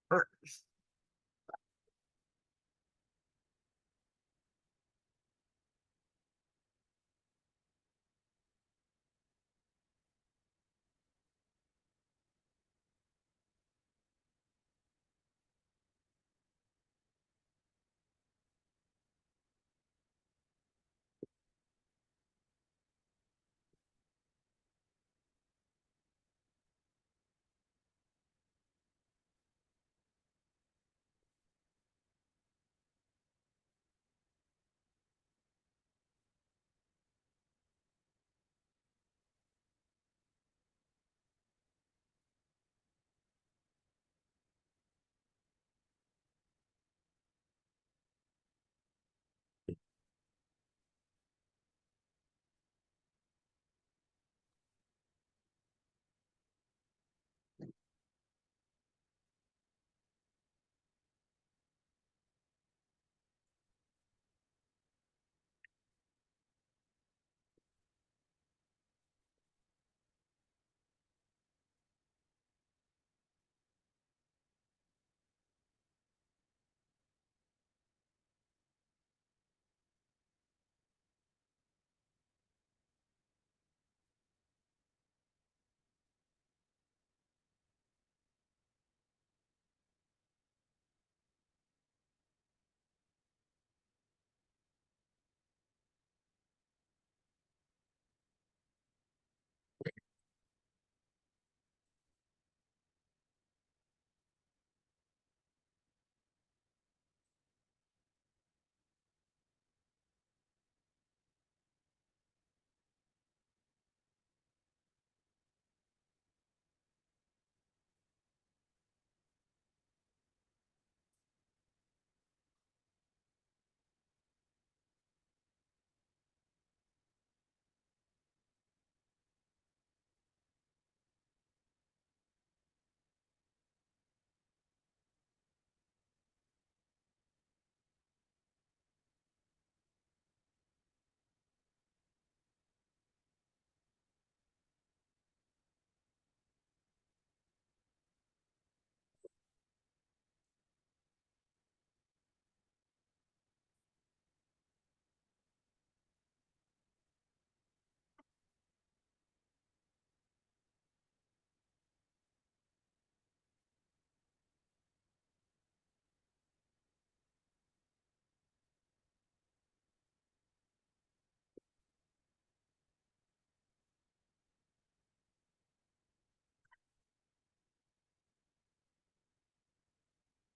hurts.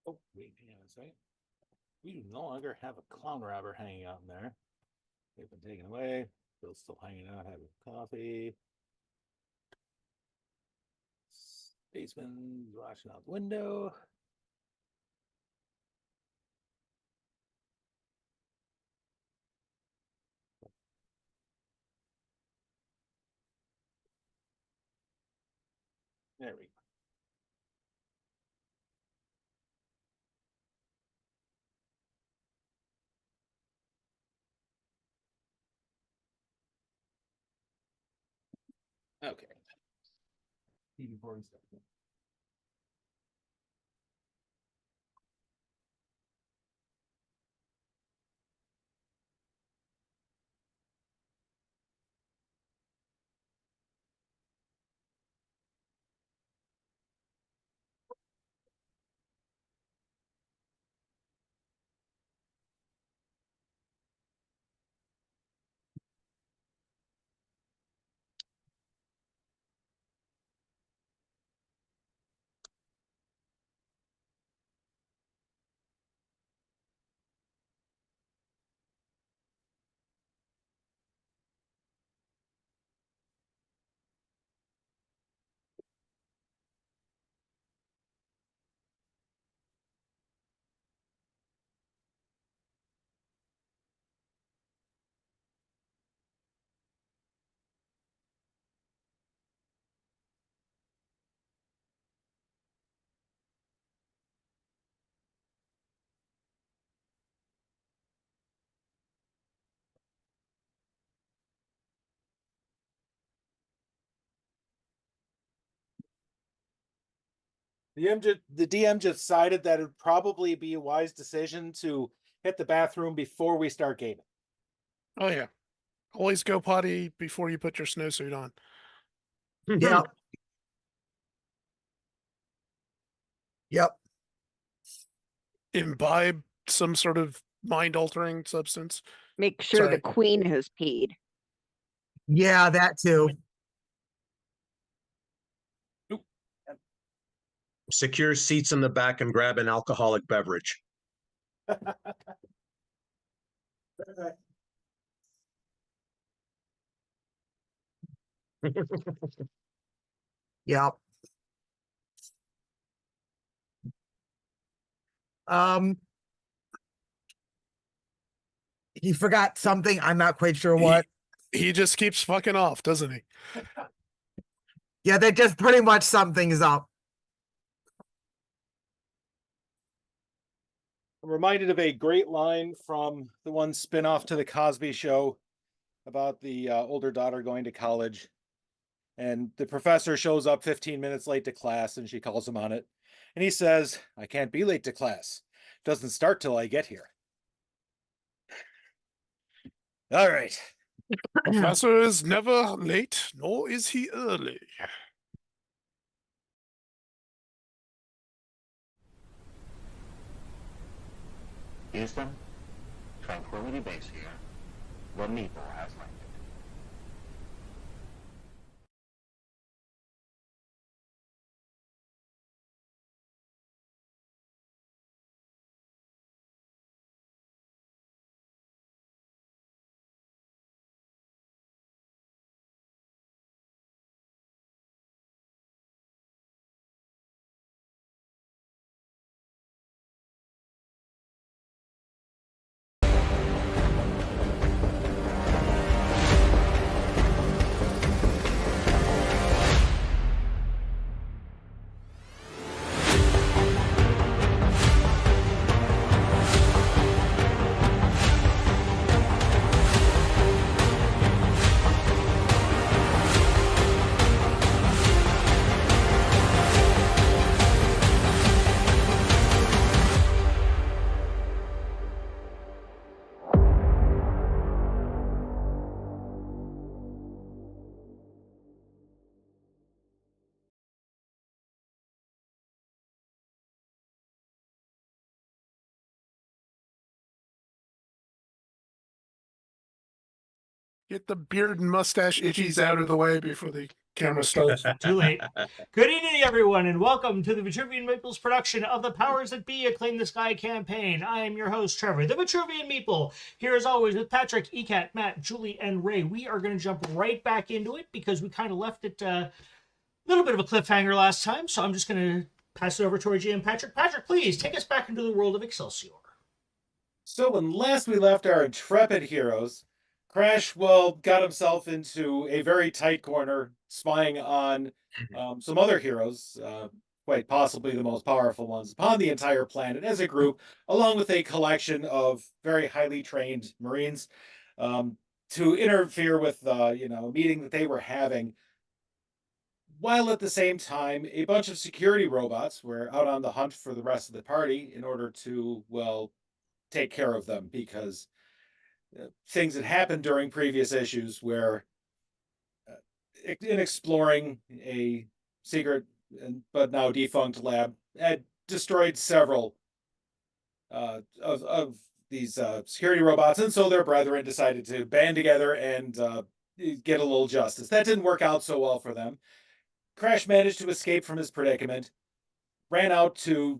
Oh, wait, hang on a second. We do no longer have a clown robber hanging out in there. They've been taken away. Bill's still hanging out, having coffee. Spaceman's watching out the window. There we go. Okay. TV board stuff. The DM just decided that it would probably be a wise decision to hit the bathroom before we start gaming. Oh yeah. Always go potty before you put your snowsuit on. Yep. Yep. Imbibe some sort of mind altering substance. Make sure the Sorry. queen has peed. Yeah, that too. Secure seats in the back and grab an alcoholic beverage. Yep. He forgot something. I'm not quite sure what. He just keeps fucking off, doesn't he? Yeah, they just pretty much sum things up. I'm reminded of a great line from the one spin-off to the Cosby Show about the older daughter going to college. And the professor shows up 15 minutes late to class and she calls him on it. And he says, "I can't be late to class. Doesn't start till I get here." All right. Professor is never late, nor is he early. Houston, Tranquility Base here. The Meeple has landed. Get the beard and mustache itchies out of the way before the camera starts. Too late. Good evening, everyone, and welcome to the Vitruvian Meeples production of the Powers That Be Acclaim the Sky campaign. I am your host, Trevor, the Vitruvian Meeple. Here, as always, with Patrick, Ecat, Matt, Julie, and Ray. We are going to jump right back into it because we kind of left it a little bit of a cliffhanger last time. So I'm just going to pass it over to our GM, Patrick. Patrick, please take us back into the world of Excelsior. So when last we left our intrepid heroes, Crash, well, got himself into a very tight corner, spying on some other heroes, quite possibly the most powerful ones upon the entire planet as a group, along with a collection of very highly trained Marines, to interfere with, a meeting that they were having. While at the same time, a bunch of security robots were out on the hunt for the rest of the party in order to, well, take care of them, because things had happened during previous issues where in exploring a secret but now defunct lab had destroyed several of these security robots, and so their brethren decided to band together and get a little justice. That didn't work out so well for them. Crash managed to escape from his predicament, ran out to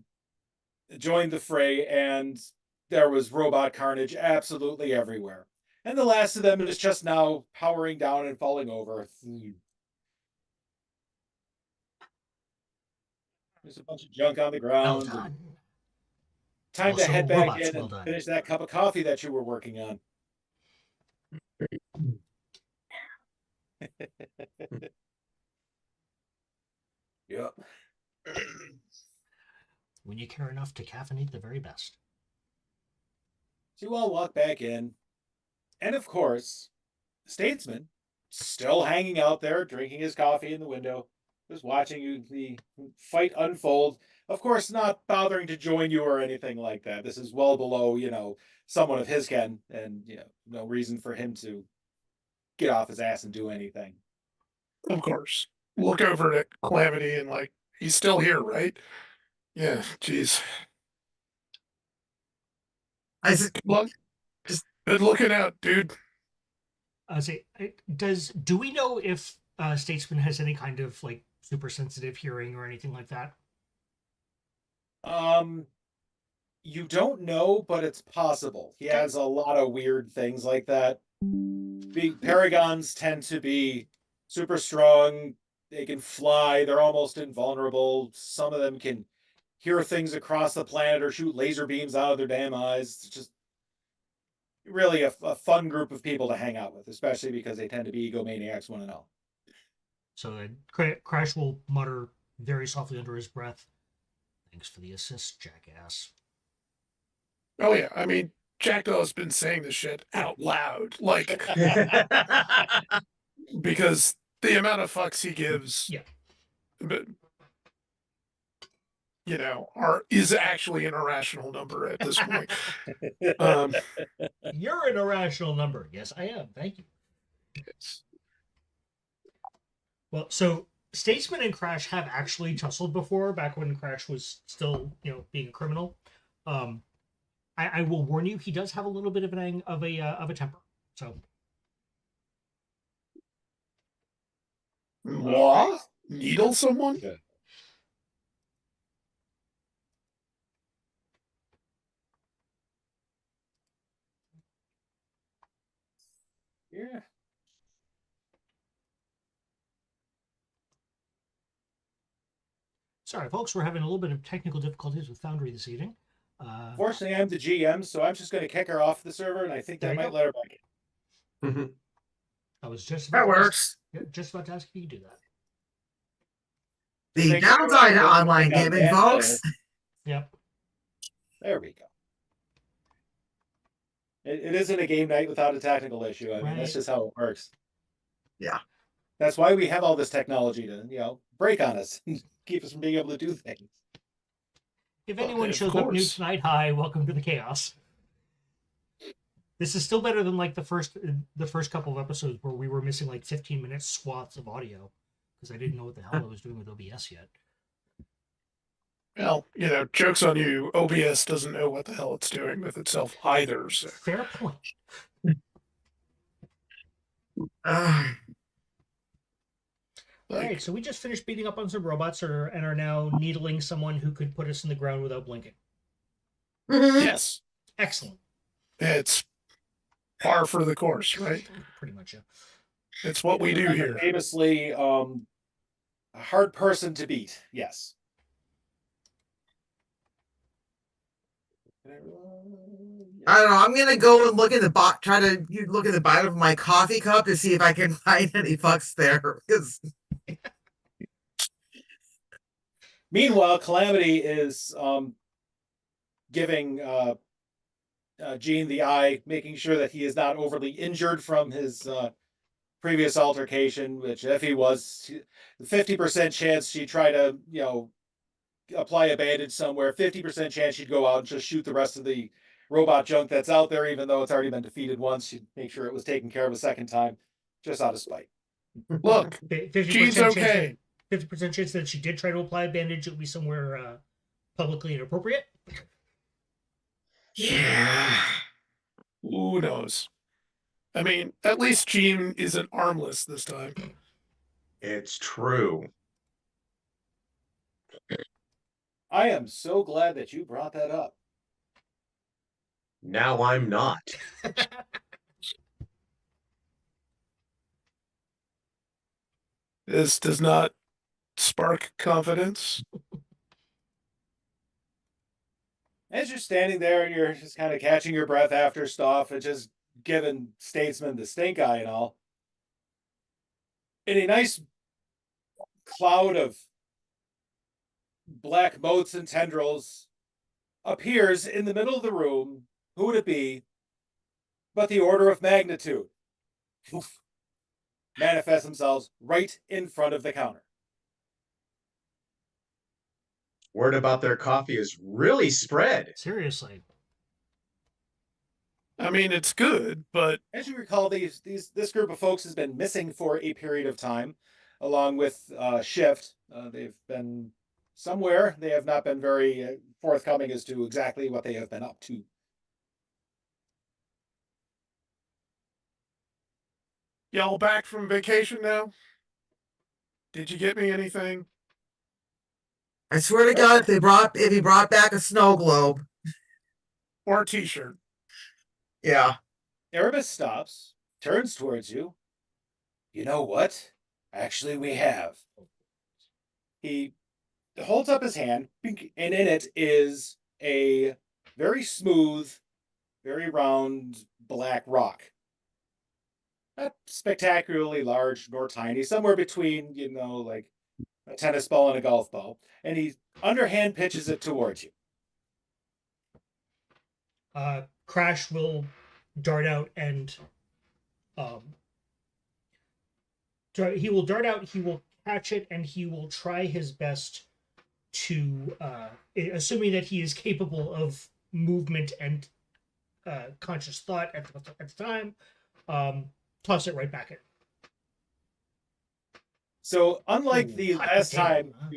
join the fray, and there was robot carnage absolutely everywhere. And the last of them is just now powering down and falling over. There's a bunch of junk on the Well ground. done. Time to Also, head back robots, in well and done. finish that cup of coffee that you were working on. Yep. When you care enough to caffeinate the very best. So you all walk back in. And of course, Statesman, still hanging out there, drinking his coffee in the window, just watching the fight unfold. Of course, not bothering to join you or anything like that. This is well below, someone of his ken, and no reason for him to get off his ass and do anything. Of course. Look over at Calamity and like, he's still here, right? Yeah, jeez. I s- Good luck. Just- Good looking out, dude. Do we know if Statesman has any kind of like super sensitive hearing or anything like that? You don't know, but it's possible. He has a lot of weird things like that. Paragons tend to be super strong. They can fly. They're almost invulnerable. Some of them can hear things across the planet or shoot laser beams out of their damn eyes. It's just really a fun group of people to hang out with, especially because they tend to be egomaniacs, one and all. So Crash will mutter very softly under his breath, "Thanks for the assist, jackass." Oh yeah, I mean, Jackdaw's been saying this shit out loud, like, because the amount of fucks he gives, Yeah. but is actually an irrational number at this point. You're an irrational number. Yes, I am. Thank you. Well, so Statesman and Crash have actually tussled before, back when Crash was still, being a criminal. I will warn you, he does have a little bit of a temper. So What? Needle someone? Good. Yeah. sorry, folks, we're having a little bit of technical difficulties with Foundry this evening. Fortunately, I'm the GM, so I'm just going to kick her off the server, and I think There that you might go. let her back in. I was just That about to works. just about to ask if you could do that. The Make sure downside to everyone online got gaming, that folks. Yep. There we go. It isn't a game night without a technical issue. I mean, that's Right. just how it works. Yeah. That's why we have all this technology to, break on us and keep us from being able to do things. If Okay, anyone of shows up new course. tonight, hi, welcome to the chaos. This is still better than like the first couple of episodes where we were missing like 15 minute swaths of audio because I didn't know what the hell I was doing with OBS yet. Well, joke's on you. OBS doesn't know what the hell it's doing with itself either. So. Fair point. Uh, All right, Like, so we just finished beating up on some robots and are now needling someone who could put us in the ground without blinking. mhm. yes, Excellent. it's par for the course, right? Pretty much, yeah. It's what we do here. Famously, a hard person to beat. Yes. I don't know. I'm gonna go and look at the try to look at the bottom of my coffee cup to see if I can find any fucks there. Because Meanwhile, Calamity is giving Gene the eye, making sure that he is not overly injured from his previous altercation. Which, if he was, 50% chance she'd try to, apply a bandage somewhere. 50% chance she'd go out and just shoot the rest of the robot junk that's out there, even though it's already been defeated once. She'd make sure it was taken care of a second time, just out of spite. Look, 50% Gene's chance okay. 50% chance that she did try to apply a bandage, it would be somewhere publicly inappropriate. yeah, Who knows? I mean, at least Gene isn't armless this time. It's true. I am so glad that you brought that up. Now I'm not. This does not spark confidence. As you're standing there and you're just kind of catching your breath after stuff and just giving Statesman the stink eye and all, in a nice cloud of black motes and tendrils appears in the middle of the room. Who would it be but the Order of Magnitude? Oof. Manifest themselves right in front of the counter. Word about their coffee is really spread. Seriously. I mean, it's good, but As you recall, this group of folks has been missing for a period of time, along with Shift. They've been somewhere. They have not been very forthcoming as to exactly what they have been up to. y'all back from vacation now? Did you get me anything? I swear to God, if he brought back a snow globe, Or a t-shirt? yeah. Erebus stops, turns towards you. You know what? Actually, we have. He holds up his hand, and in it is a very smooth, very round black rock. Not spectacularly large nor tiny, somewhere between, like a tennis ball and a golf ball. And he underhand pitches it towards you. Crash will dart out and he will dart out, he will catch it, and he will try his best to, assuming that he is capable of movement and conscious thought at the time, toss it right back at. So unlike Ooh, the hot last potato, time huh?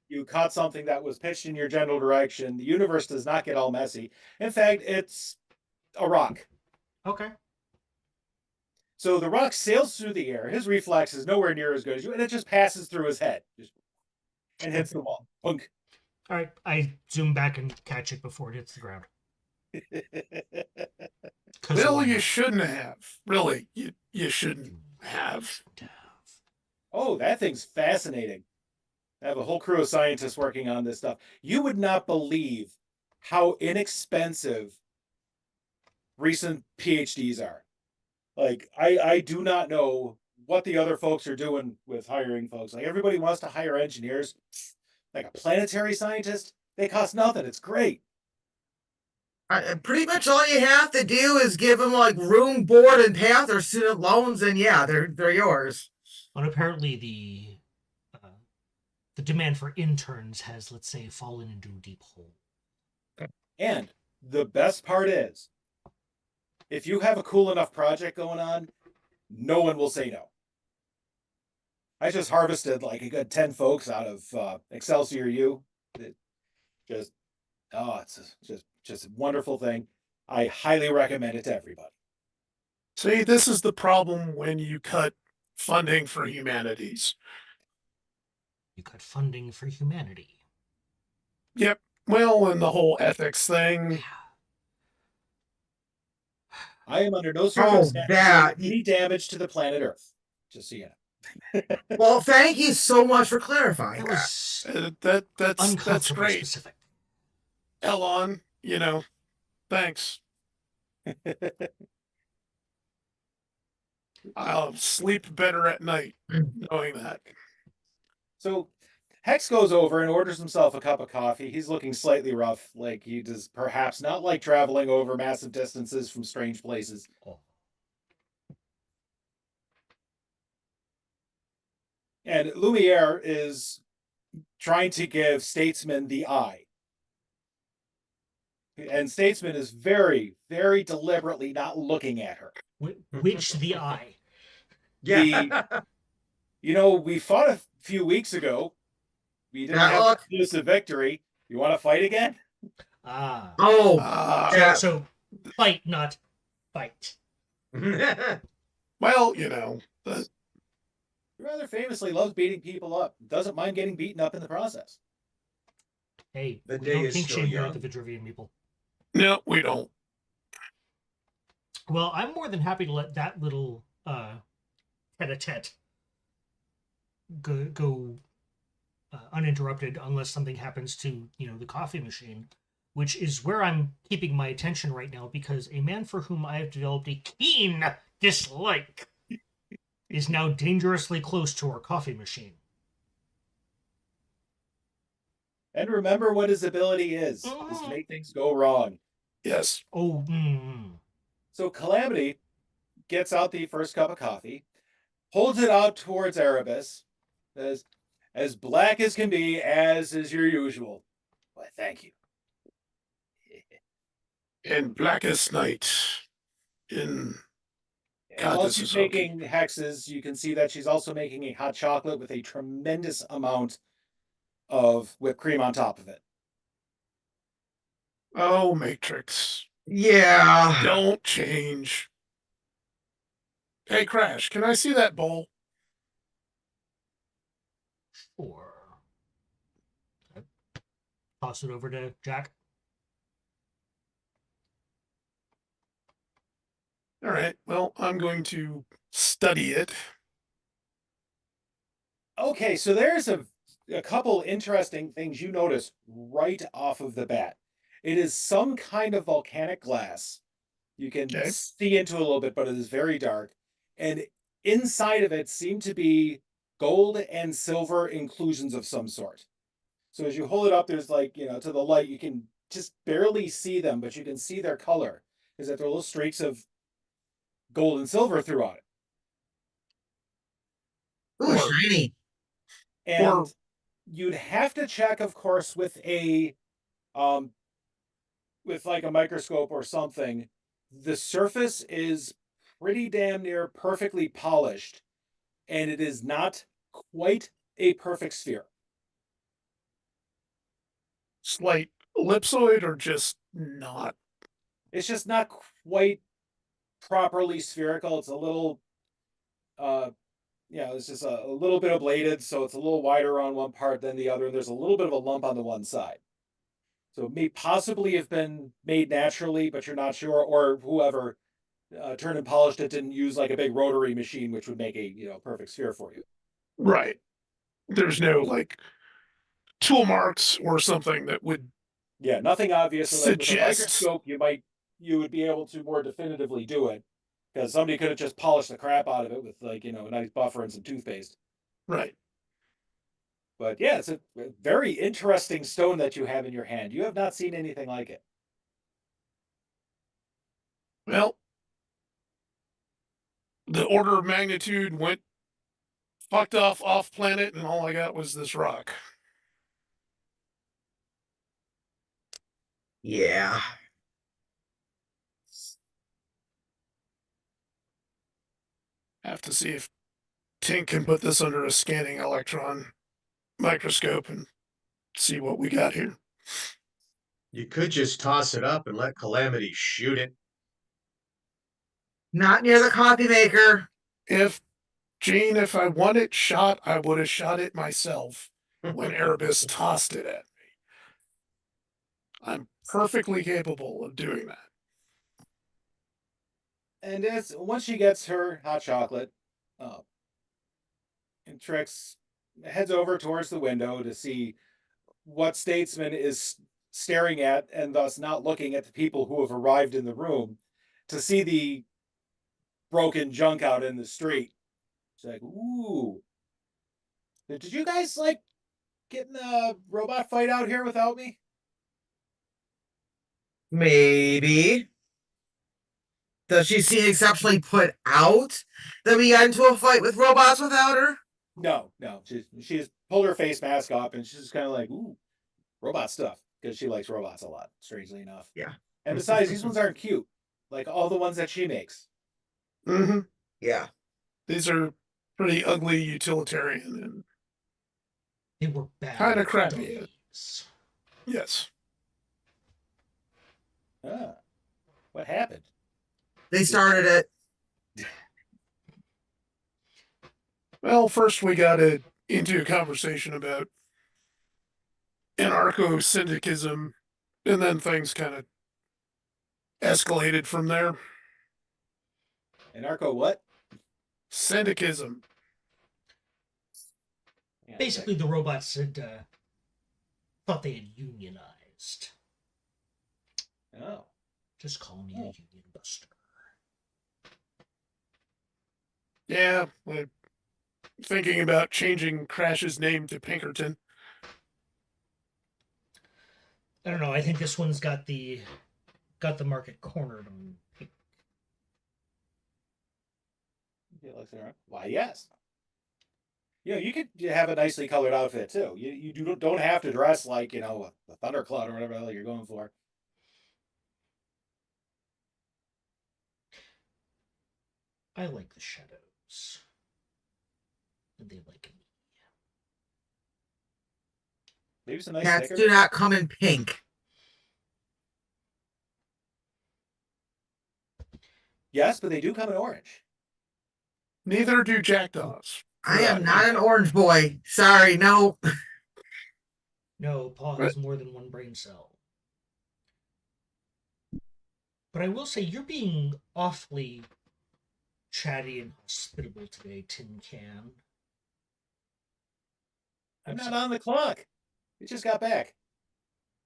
you caught something that was pitched in your general direction, the universe does not get all messy. In fact, it's a rock. Okay. So the rock sails through the air. His reflex is nowhere near as good as you, and it just passes through his head and hits the wall. Punk. All right. I zoom back and catch it before it hits the ground. 'Cause Bill, why you not? shouldn't have. Really, you shouldn't have. Oh, that thing's fascinating. I have a whole crew of scientists working on this stuff. You would not believe how inexpensive recent PhDs are. Like, I do not know what the other folks are doing with hiring folks. Like, everybody wants to hire engineers. Like a planetary scientist, they cost nothing. It's great. Pretty much all you have to do is give them like room, board, and path or student loans, and yeah, they're yours. But apparently the demand for interns has, let's say, fallen into a deep hole. And the best part is, if you have a cool enough project going on, no one will say no. I just harvested like a good 10 folks out of Excelsior U. It just, it's just a wonderful thing. I highly recommend it to everybody. See, this is the problem when you cut funding for humanities. You cut funding for humanity. Yep. Well, and the whole ethics thing. I am under no Oh, circumstance that. doing any damage to the planet Earth. Just so you know. Well, thank you so much for clarifying That was That's uncomfortably great. specific. Elon, thanks. I'll sleep better at night knowing that. So Hex goes over and orders himself a cup of coffee. He's looking slightly rough, like he does perhaps not like traveling over massive distances from strange places. Oh. And Lumiere is trying to give Statesman the eye. And Statesman is very, very deliberately not looking at her. Which the eye? Yeah. We fought a few weeks ago. We didn't have a conclusive victory. You want to fight again? Ah. Oh, Yeah. So fight, not fight. Well, He rather famously loves beating people up. Doesn't mind getting beaten up in the process. Hey, The we day don't is kink still shame here young. at the Vitruvian people. no, we don't. Well, I'm more than happy to let that little tete-a-tete go uninterrupted, unless something happens to the coffee machine, which is where I'm keeping my attention right now, because a man for whom I have developed a keen dislike is now dangerously close to our coffee machine. And remember what his ability is to make things go wrong. Yes. Oh, So Calamity gets out the first cup of coffee, holds it out towards Erebus, as black as can be, as is your usual. Thank you. In blackest night. In And God, while this she's is hokey. making hexes, you can see that she's also making a hot chocolate with a tremendous amount of whipped cream on top of it. Oh, Matrix. Yeah. Don't change. Hey, Crash, can I see that bowl? Or toss it over to Jack. All right. Well, I'm going to study it. Okay, so there's a couple interesting things you notice right off of the bat. It is some kind of volcanic glass. You can Okay. see into it a little bit, but it is very dark. And inside of it seem to be gold and silver inclusions of some sort. So as you hold it up, there's like, to the light, you can just barely see them, but you can see their color. Is that there are little streaks of gold and silver throughout it. Ooh, Or- shiny. And you'd have to check, of course, with like a microscope or something. The surface is pretty damn near perfectly polished, and it is not quite a perfect sphere. Slight ellipsoid or just not? It's just not quite properly spherical. It's a little it's just a little bit ablated, so it's a little wider on one part than the other, and there's a little bit of a lump on the one side. So it may possibly have been made naturally, but you're not sure, or whoever turned and polished it didn't use like a big rotary machine, which would make a perfect sphere for you. Right. There's no like tool marks or something that would Yeah, nothing obvious. So like with a suggest. microscope, you would be able to more definitively do it, because somebody could have just polished the crap out of it with like a nice buffer and some toothpaste. Right. But yeah, it's a very interesting stone that you have in your hand. You have not seen anything like it. Well, the order of magnitude went fucked off planet, and all I got was this rock. Yeah. Have to see if Tink can put this under a scanning electron microscope and see what we got here. You could just toss it up and let Calamity shoot it. Not near the coffee maker. If I want it shot, I would have shot it myself when Erebus tossed it at me. I'm perfectly capable of doing that. And once she gets her hot chocolate, and Trix heads over towards the window to see what Statesman is staring at, and thus not looking at the people who have arrived in the room, to see the broken junk out in the street. She's like, "Ooh, did you guys like get in a robot fight out here without me?" Maybe. Does she seem exceptionally put out that we got into a fight with robots without her? No. She's pulled her face mask off, and she's just kind of like, "Ooh, robot stuff," because she likes robots a lot, strangely enough. Yeah. And besides, these ones aren't cute, like all the ones that she makes. Mm-hmm. Yeah. These are pretty ugly utilitarian and They were bad. Kinda crappy. dummies. yes. What happened? They started it. Well, first we got into a conversation about anarcho-syndicalism, and then things kind of escalated from there. Anarcho what? Syndicalism. Yeah, Basically, the robots had thought they had unionized. Oh. Just call me a union buster. Yeah, we're thinking about changing Crash's name to Pinkerton. I don't know. I think this one's got the market cornered on. Why, yes. You could have a nicely colored outfit too. Don't have to dress like a thundercloud or whatever the hell you're going for. I like the shadows. And they like me. Maybe some nice Cats Snickers. do not come in pink. Yes, but they do come in orange. Neither do jackdaws. I am not an orange boy. Sorry, no. No, Paul has more than one brain cell. But I will say, you're being awfully chatty and hospitable today, Tin Can. I'm not on the clock. We just got back.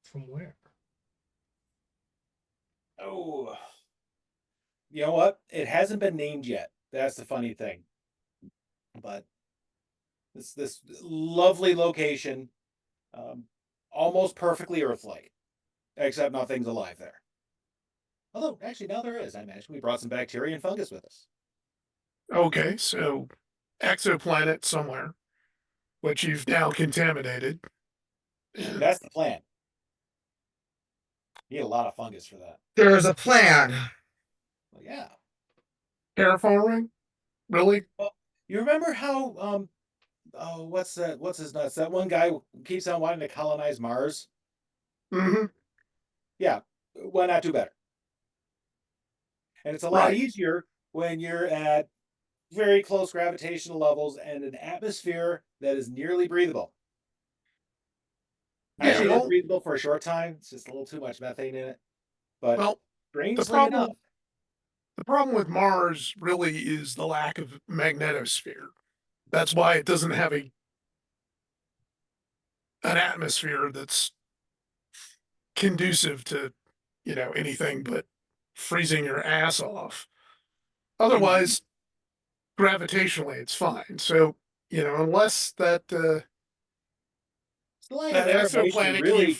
From where? Oh, you know what? It hasn't been named yet. That's the funny thing. But this lovely location, almost perfectly Earth-like, except nothing's alive there. Although, actually, now there is. I imagine we brought some bacteria and fungus with us. Okay, so exoplanet somewhere, which you've now contaminated. That's the plan. Need a lot of fungus for that. There's a plan. Well, yeah. Terraforming? Really? Well, you remember how oh, what's that? What's his nuts? That one guy who keeps on wanting to colonize Mars. Mm-hmm. Yeah, why not do better? And it's a lot Right. easier when you're at very close gravitational levels and an atmosphere that is nearly breathable. Yeah, Actually, well- it's breathable for a short time. It's just a little too much methane in it. But Well, strangely problem- enough, the problem with Mars really is the lack of magnetosphere. That's why it doesn't have an atmosphere that's conducive to, anything but freezing your ass off. Otherwise, gravitationally, it's fine. So, unless that it's the lack that of air moisture exoplanet really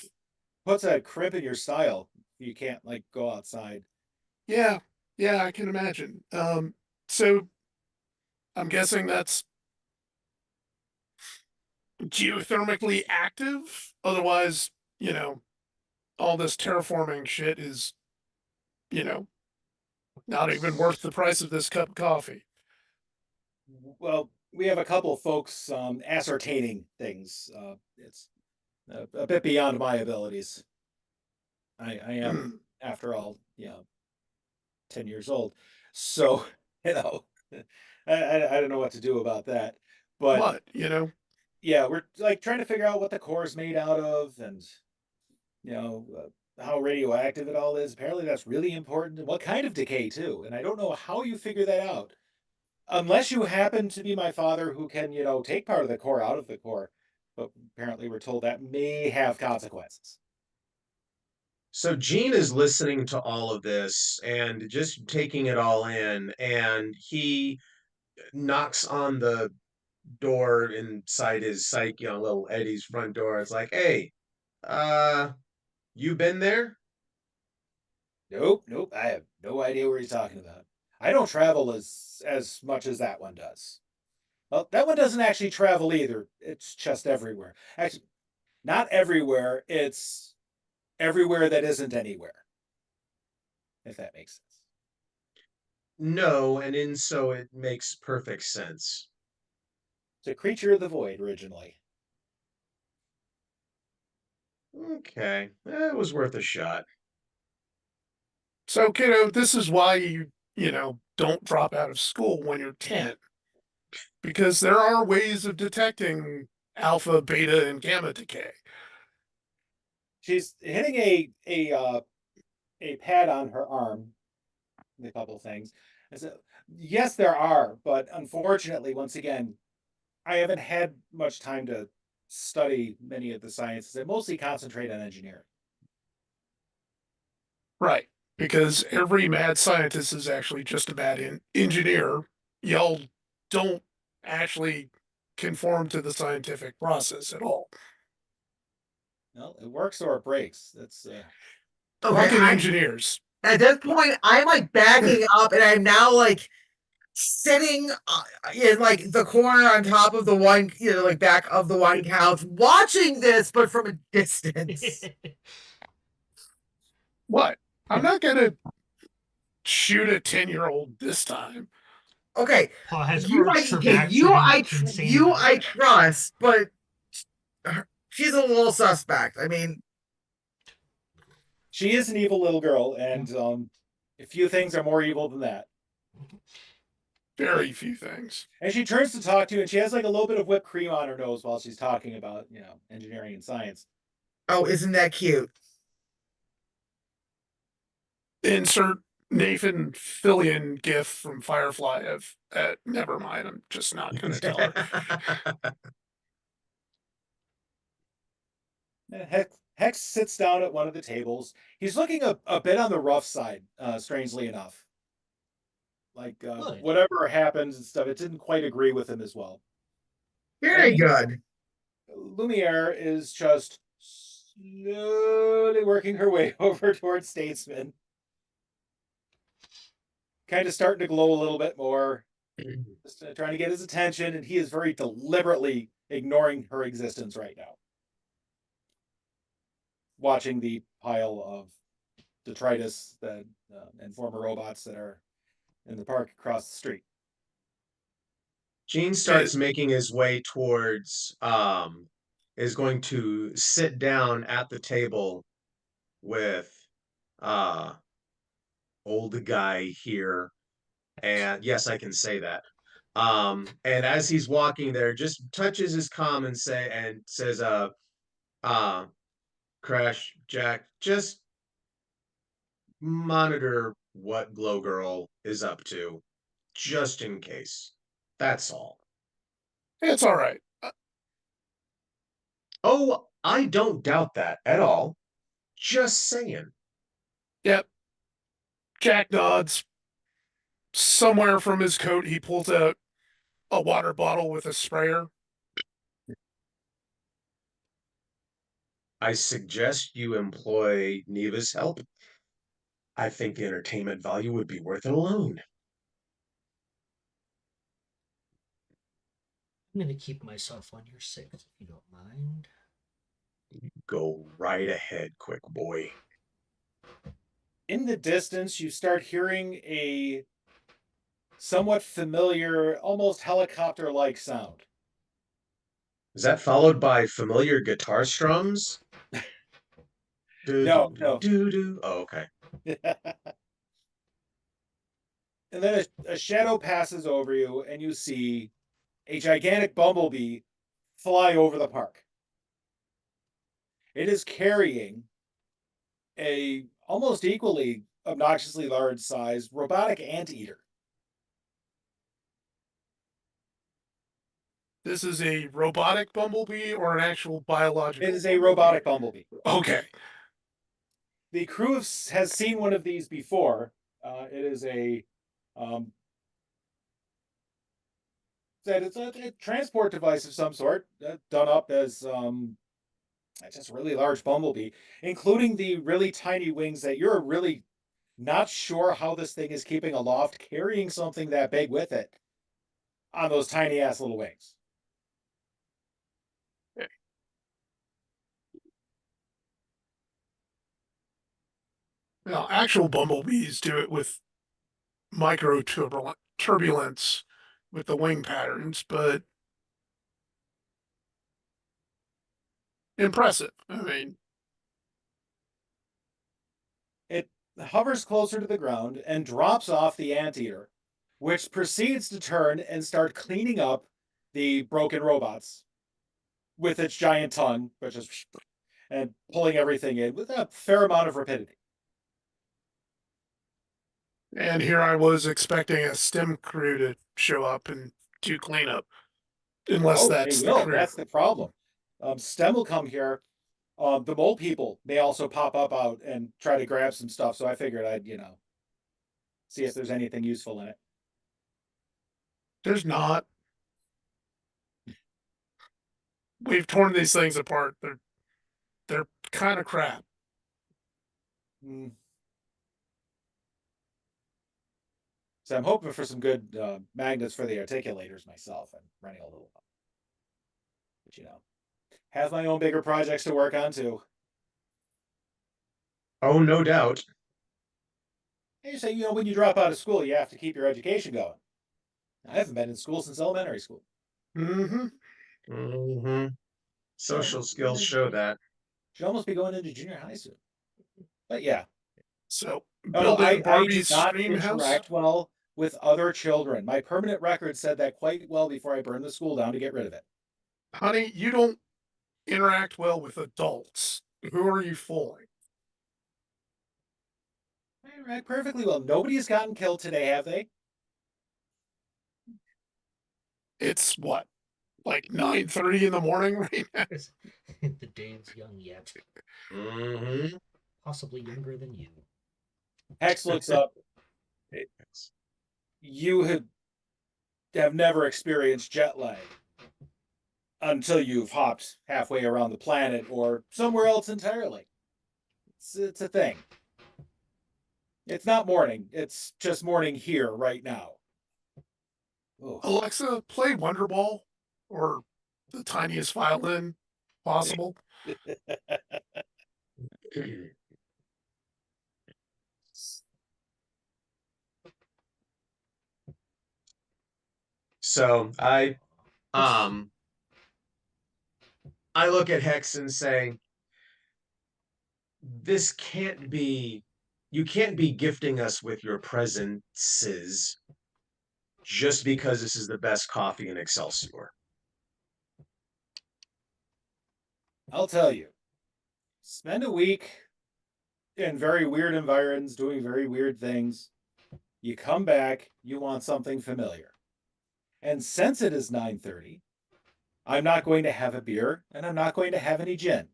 puts a crimp in your style. You can't go outside. yeah, I can imagine. So I'm guessing that's geothermically active. Otherwise, all this terraforming shit is, not even worth the price of this cup of coffee. Well, we have a couple of folks ascertaining things. It's a bit beyond my abilities. I am, after all, 10 years old. So, I don't know what to do about that. But yeah, we're trying to figure out what the core is made out of and, how radioactive it all is. Apparently that's really important. And what kind of decay too. And I don't know how you figure that out. Unless you happen to be my father who can, take part of the core out of the core. But apparently we're told that may have consequences. So Gene is listening to all of this and just taking it all in, and he knocks on the door inside his psyche, little Eddie's front door. It's like, hey, you been there? Nope. I have no idea what he's talking about. I don't travel as much as that one does. Well, that one doesn't actually travel either. It's just everywhere. Actually, not everywhere. It's everywhere that isn't anywhere. If that makes sense. No, and in so it makes perfect sense. It's a creature of the void originally. Okay, it was worth a shot. So, kiddo, this is why you don't drop out of school when you're 10. Because there are ways of detecting alpha, beta, and gamma decay. She's hitting a pad on her arm. A couple things. I said, yes, there are, but unfortunately, once again, I haven't had much time to study many of the sciences. I mostly concentrate on engineering. Right. Because every mad scientist is actually just a mad engineer. Y'all don't actually conform to the scientific process at all. Well, it works or it breaks. That's Okay, Fucking engineers. at this point, I'm backing up, and I'm now sitting in like the corner on top of the one, like back of the one couch, watching this, but from a distance. What? I'm not gonna shoot a 10-year-old this time. Okay, Paul has you urged her okay, back to being insane. you I trust, but she's a little suspect. I mean, She is an evil little girl, and a few things are more evil than that. Very few things. And she turns to talk to you, and she has like a little bit of whipped cream on her nose while she's talking about, engineering and science. oh, isn't that cute? Insert Nathan Fillion gif from Firefly of never mind, I'm just not gonna tell her. Hex sits down at one of the tables. He's looking a bit on the rough side, strangely enough. Like whatever happens and stuff, it didn't quite agree with him as well. Very good. Lumiere is just slowly working her way over towards Statesman. Kind of starting to glow a little bit more. Just trying to get his attention, and he is very deliberately ignoring her existence right now. Watching the pile of detritus and former robots that are in the park across the street. Gene starts making his way towards is going to sit down at the table with old guy here. And yes, I can say that. And as he's walking there, just touches his comm and says, Crash, Jack, just monitor what Glow Girl is up to, just in case. That's all. It's all right. Oh, I don't doubt that at all. Just saying. Yep. Jack nods. Somewhere from his coat, he pulls out a water bottle with a sprayer. I suggest you employ Neva's help. I think the entertainment value would be worth it alone. I'm going to keep myself on your 6 if you don't mind. Go right ahead, quick boy. In the distance, you start hearing a somewhat familiar, almost helicopter-like sound. Is that followed by familiar guitar strums? No. Oh, okay. And then a shadow passes over you, and you see a gigantic bumblebee fly over the park. It is carrying a almost equally obnoxiously large size robotic anteater. This is a robotic bumblebee or an actual biological? It is a robotic bumblebee. Okay. The crew has seen one of these before. It is it's a transport device of some sort, done up as just a really large bumblebee, including the really tiny wings that you're really not sure how this thing is keeping aloft, carrying something that big with it on those tiny ass little wings. Now, actual bumblebees do it with micro turbulence with the wing patterns, but impressive. I mean, It hovers closer to the ground and drops off the anteater, which proceeds to turn and start cleaning up the broken robots with its giant tongue, which is and pulling everything in with a fair amount of rapidity. and here I was expecting a STEM crew to show up and do cleanup. Unless that's the crew. That's the problem. STEM will come here. The mole people may also pop up out and try to grab some stuff. So I figured I'd, see if there's anything useful in it. There's not. We've torn these things apart. They're kind of crap. So I'm hoping for some good magnets for the articulators myself. I'm running a little, but have my own bigger projects to work on too. Oh, no doubt. And you say, when you drop out of school, you have to keep your education going. I haven't been in school since elementary school. Mm-hmm. Mm-hmm. Social Yeah, skills show that. Should almost be going into junior high soon. But yeah. So Oh, no, building I do Barbie's not stream house. interact well with other children. My permanent record said that quite well before I burned the school down to get rid of it. Honey, you don't interact well with adults. Who are you fooling? I interact perfectly well. Nobody has gotten killed today, have they? It's what, like 9:30 in the morning right now? The Dave's young yet. Mm-hmm. Possibly younger than you. Hex looks up. You have never experienced jet lag until you've hopped halfway around the planet or somewhere else entirely. It's a thing. It's not morning. It's just morning here right now. Ooh. Alexa, play Wonderball or the tiniest violin possible. So I look at Hex and say, this can't be, you can't be gifting us with your presences just because this is the best coffee in Excelsior. I'll tell you. Spend a week in very weird environs doing very weird things. You come back, you want something familiar. And since it is 9:30, I'm not going to have a beer and I'm not going to have any gin,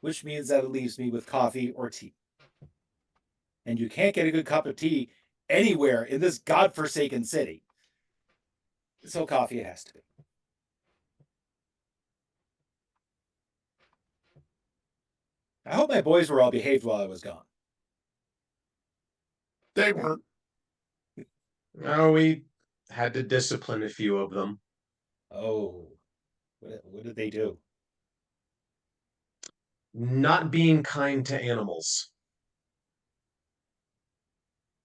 which means that it leaves me with coffee or tea. And you can't get a good cup of tea anywhere in this godforsaken city. So coffee it has to be. I hope my boys were all behaved while I was gone. They weren't. No, we had to discipline a few of them. Oh, what did they do? Not being kind to animals.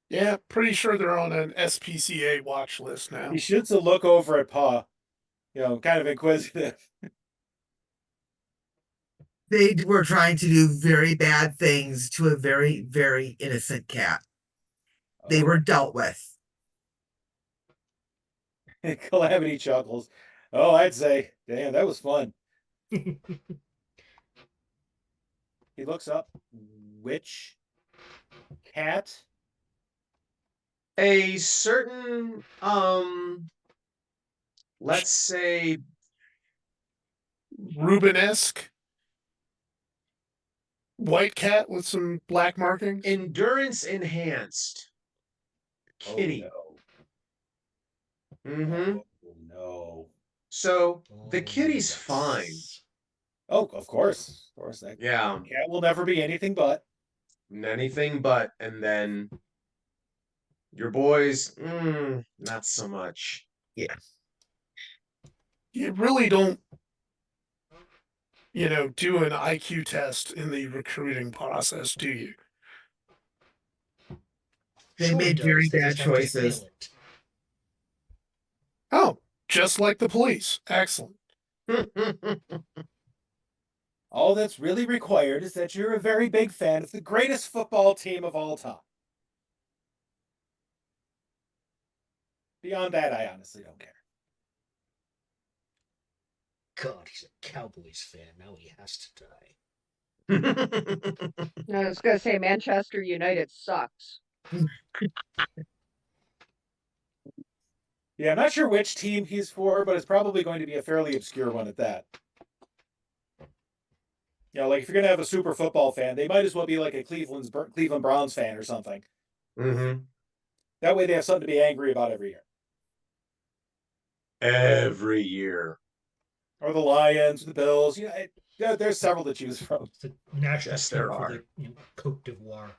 Yeah, pretty sure they're on an SPCA watch list now. He shoots a look over at Pa, kind of inquisitive. They were trying to do very bad things to a very, very innocent cat. They were dealt with. Calamity chuckles. Oh, I'd say, damn, that was fun. He looks up. Which cat? A certain, let's say, Rubenesque white cat with some black markings. endurance enhanced kitty. Oh, no. Mm-hmm. Oh, no. So the kitty's that's- fine. Oh, of course. Of course. That Yeah. cat will never be anything but. Anything but, and then your boys, not so much. Yeah. You really don't, do an IQ test in the recruiting process, do you? They Sure made does, very they bad just have to choices. fail it. Oh, just like the police. Excellent. All that's really required is that you're a very big fan of the greatest football team of all time. Beyond that, I honestly don't care. God, he's a Cowboys fan. Now he has to die. I was going to say Manchester United sucks. Yeah, I'm not sure which team he's for, but it's probably going to be a fairly obscure one at that. Like if you're going to have a super football fan, they might as well be like a Cleveland Browns fan or something. Mm-hmm. That way they have something to be angry about every year. Every year. Or the Lions, the Bills. There's several to choose from. It's the national Yes, team there for are. the Cote d'Ivoire.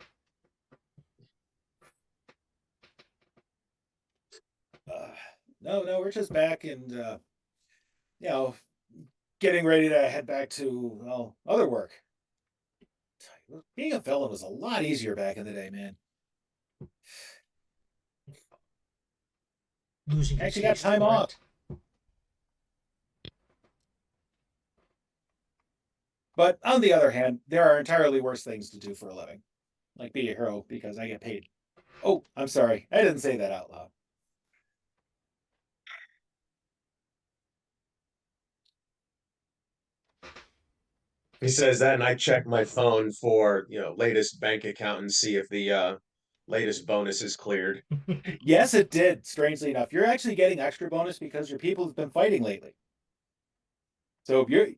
No, we're just back and you know, getting ready to head back to well other work. Being a villain was a lot easier back in the day, man. Losing your Actually got taste time for off. it. But on the other hand, there are entirely worse things to do for a living, like be a hero because I get paid. Oh, I'm sorry, I didn't say that out loud. He says that, and I check my phone for latest bank account and see if the latest bonus is cleared. Yes, it did. Strangely enough, you're actually getting extra bonus because your people have been fighting lately. So if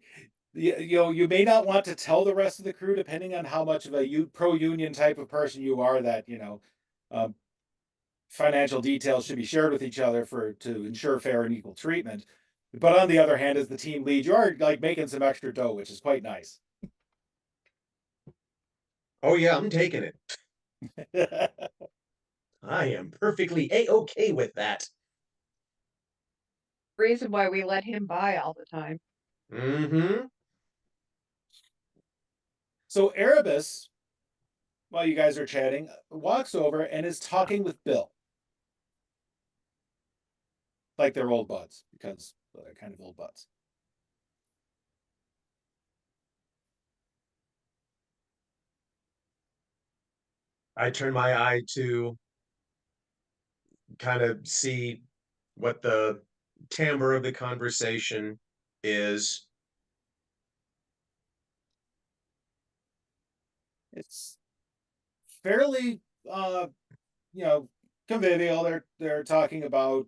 you may not want to tell the rest of the crew, depending on how much of a pro-union type of person you are, that um, financial details should be shared with each other to ensure fair and equal treatment. But on the other hand, as the team lead, you are like making some extra dough, which is quite nice. Oh yeah, I'm taking it. I am perfectly A-okay with that. Reason why we let him by all the time. Mm-hmm. So Erebus, while you guys are chatting, walks over and is talking with Bill. Like they're old buds, because they're kind of old buds. I turn my eye to kind of see what the timbre of the conversation is. It's fairly convivial. They're talking about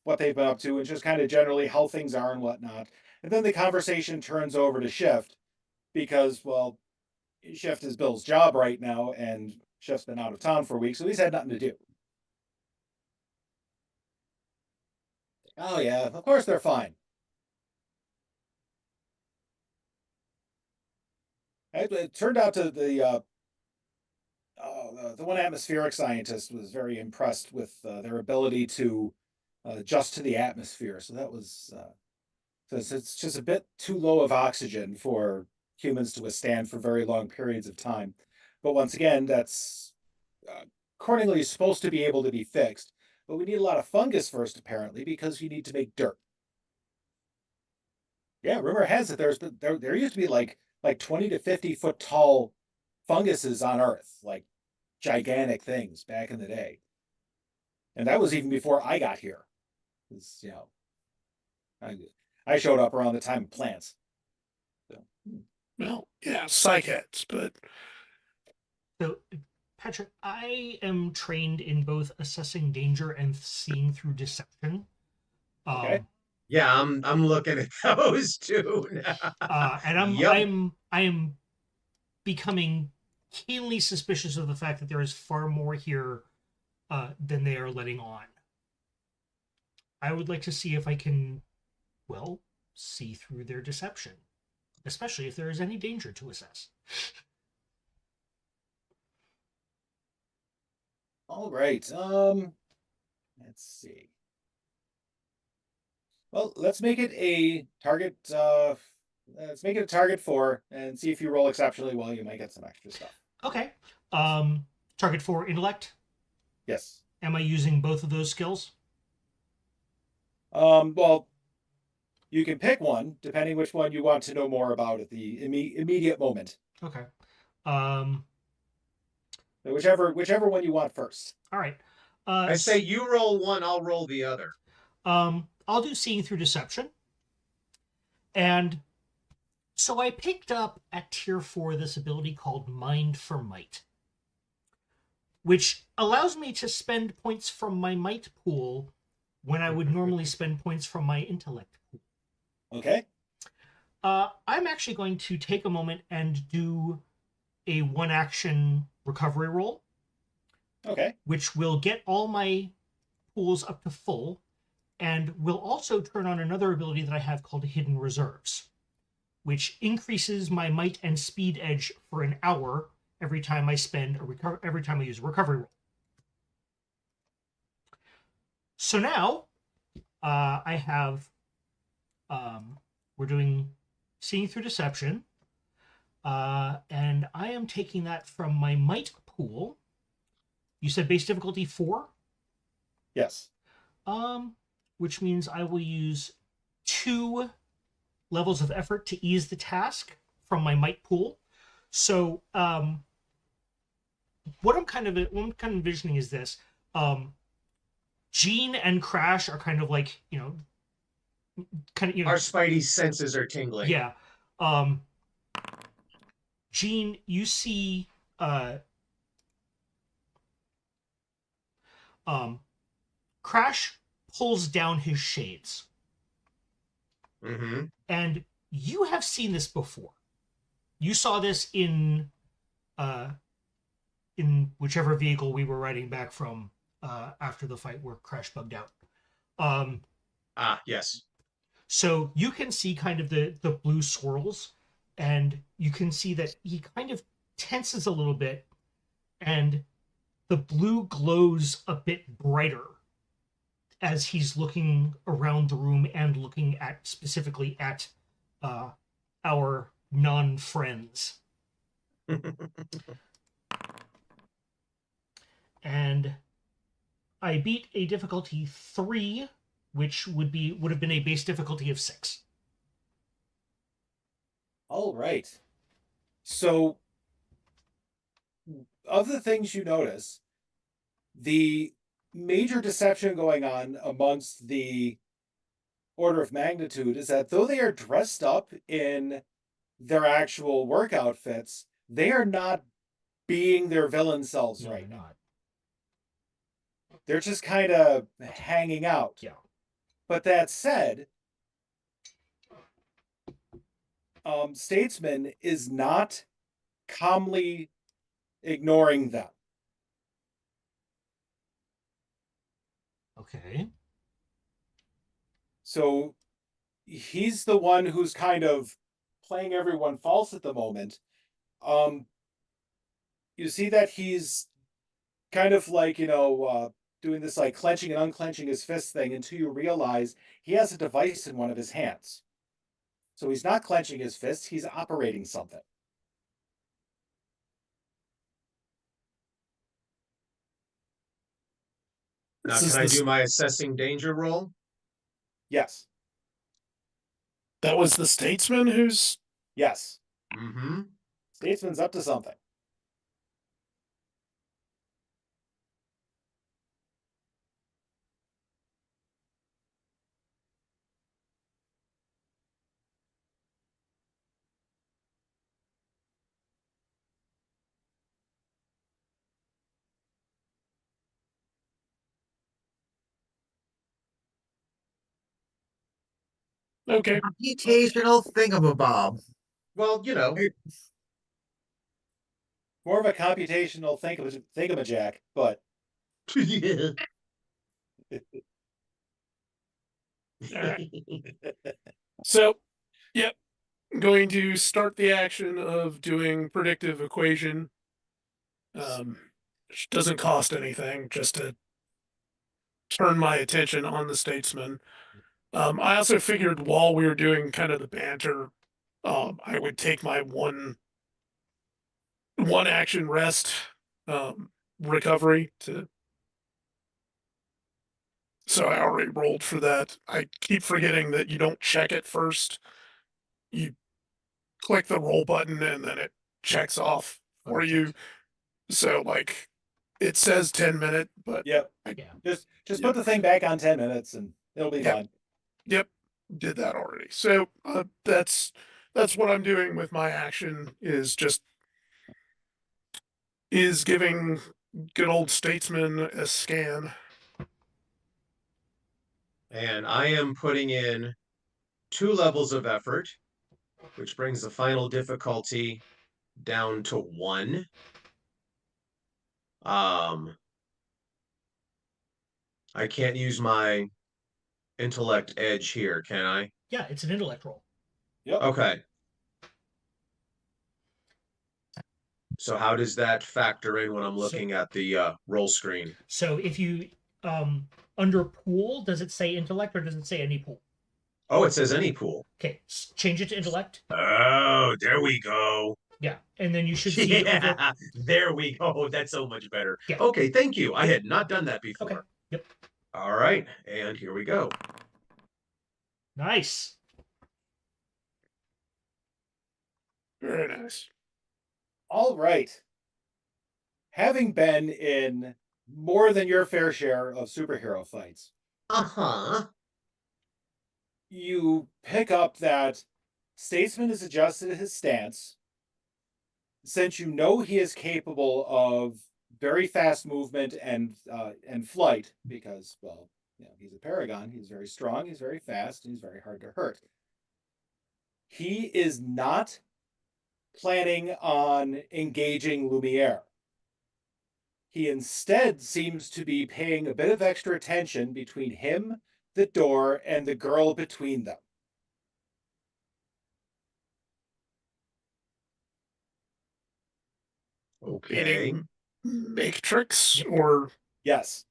what they've been up to and just kind of generally how things are and whatnot. And then the conversation turns over to Shift because well, Shift is Bill's job right now, and Shift's been out of town for a week, so he's had nothing to do. Oh yeah, of course they're fine. It turned out to the one atmospheric scientist was very impressed with their ability to adjust to the atmosphere. So that was so it's just a bit too low of oxygen for humans to withstand for very long periods of time. But once again, that's accordingly supposed to be able to be fixed. But we need a lot of fungus first, apparently, because you need to make dirt. Yeah, rumor has it there used to be like 20 to 50 foot tall funguses on Earth, like gigantic things back in the day. And that was even before I got here. I, I showed up around the time of plants. So, Well, yeah, psychettes, but So, Patrick, I am trained in both assessing danger and seeing through deception. okay. Yeah, I'm looking at those too now. And Yep. I am becoming keenly suspicious of the fact that there is far more here than they are letting on. I would like to see if I can, well, see through their deception, especially if there is any danger to assess. All right. Let's see. Well, let's make it a target. Let's make it a target 4 and see if you roll exceptionally well. You might get some extra stuff. Okay. Target for intellect. Yes. Am I using both of those skills? Well, you can pick one depending which one you want to know more about at the immediate moment. Okay. Whichever one you want first. All right. I say you roll one, I'll roll the other. I'll do seeing through deception. And so I picked up at tier 4 this ability called Mind for Might, which allows me to spend points from my might pool when I would normally spend points from my intellect pool. Okay. I'm actually going to take a moment and do a 1-action recovery roll. Okay. Which will get all my pools up to full, and will also turn on another ability that I have called Hidden Reserves, which increases my might and speed edge for an hour every time I use a recovery roll. So now I have we're doing seeing through deception, and I am taking that from my might pool. You said base difficulty 4, Yes. which means I will use 2 levels of effort to ease the task from my might pool. So what I'm kind of envisioning is this: Gene and Crash are kind of like Our Spidey senses are tingling. yeah. Gene, you see Crash pulls down his shades. Mm-hmm. And you have seen this before. You saw this in whichever vehicle we were riding back from after the fight where Crash bugged out. Yes. So you can see kind of the blue swirls, and you can see that he kind of tenses a little bit, and the blue glows a bit brighter as he's looking around the room and looking at specifically at our non-friends. And I beat a difficulty 3, which would have been a base difficulty of 6. All right. So, of the things you notice, the major deception going on amongst the order of magnitude is that though they are dressed up in their actual work outfits, they are not being their villain selves No, right they're now. not. They're just kind of hanging out. Yeah. But that said, Statesman is not calmly ignoring them. Okay. So he's the one who's kind of playing everyone false at the moment. You see that he's kind of like, doing this like clenching and unclenching his fist thing until you realize he has a device in one of his hands. So he's not clenching his fist, he's operating something. Now, This is can I the- do my assessing danger roll? Yes. That was the statesman who's. Yes. Mm-hmm. Statesman's up to something. Okay. Computational thingamabob. Well, More of a computational thingamajack, but yeah. All right. So, yep. Going to start the action of doing predictive equation. Which doesn't cost anything, just to turn my attention on the statesman. I also figured while we were doing kind of the banter, I would take my one action rest recovery to. So I already rolled for that. I keep forgetting that you don't check it first. You click the roll button and then it checks off for you. So like it says 10-minute, but yep. Yeah. Just put the thing back on 10 minutes and it'll be fine. Yep, did that already. So that's what I'm doing with my action is giving good old statesman a scan. And I am putting in 2 levels of effort, which brings the final difficulty down to 1. I can't use my intellect edge here, can I? Yeah, it's an intellect roll. Yep. Okay. So how does that factor in when I'm looking at the roll screen? So if you under pool, does it say intellect or does it say any pool? Oh, it says any pool. Okay, change it to intellect. Oh, there we go. Yeah, and then you should see over. Yeah, there we go. That's so much better. Yeah. Okay, thank you. I had not done that before. Okay. Yep. All right, and here we go. Nice. Very nice. All right. Having been in more than your fair share of superhero fights, Uh-huh. you pick up that Statesman has adjusted his stance. Since you know he is capable of very fast movement and flight, because, well, you know, he's a paragon, he's very strong, he's very fast, and he's very hard to hurt. He is not planning on engaging Lumiere. He instead seems to be paying a bit of extra attention between him, the door, and the girl between them. Okay. Meaning Matrix or Yes.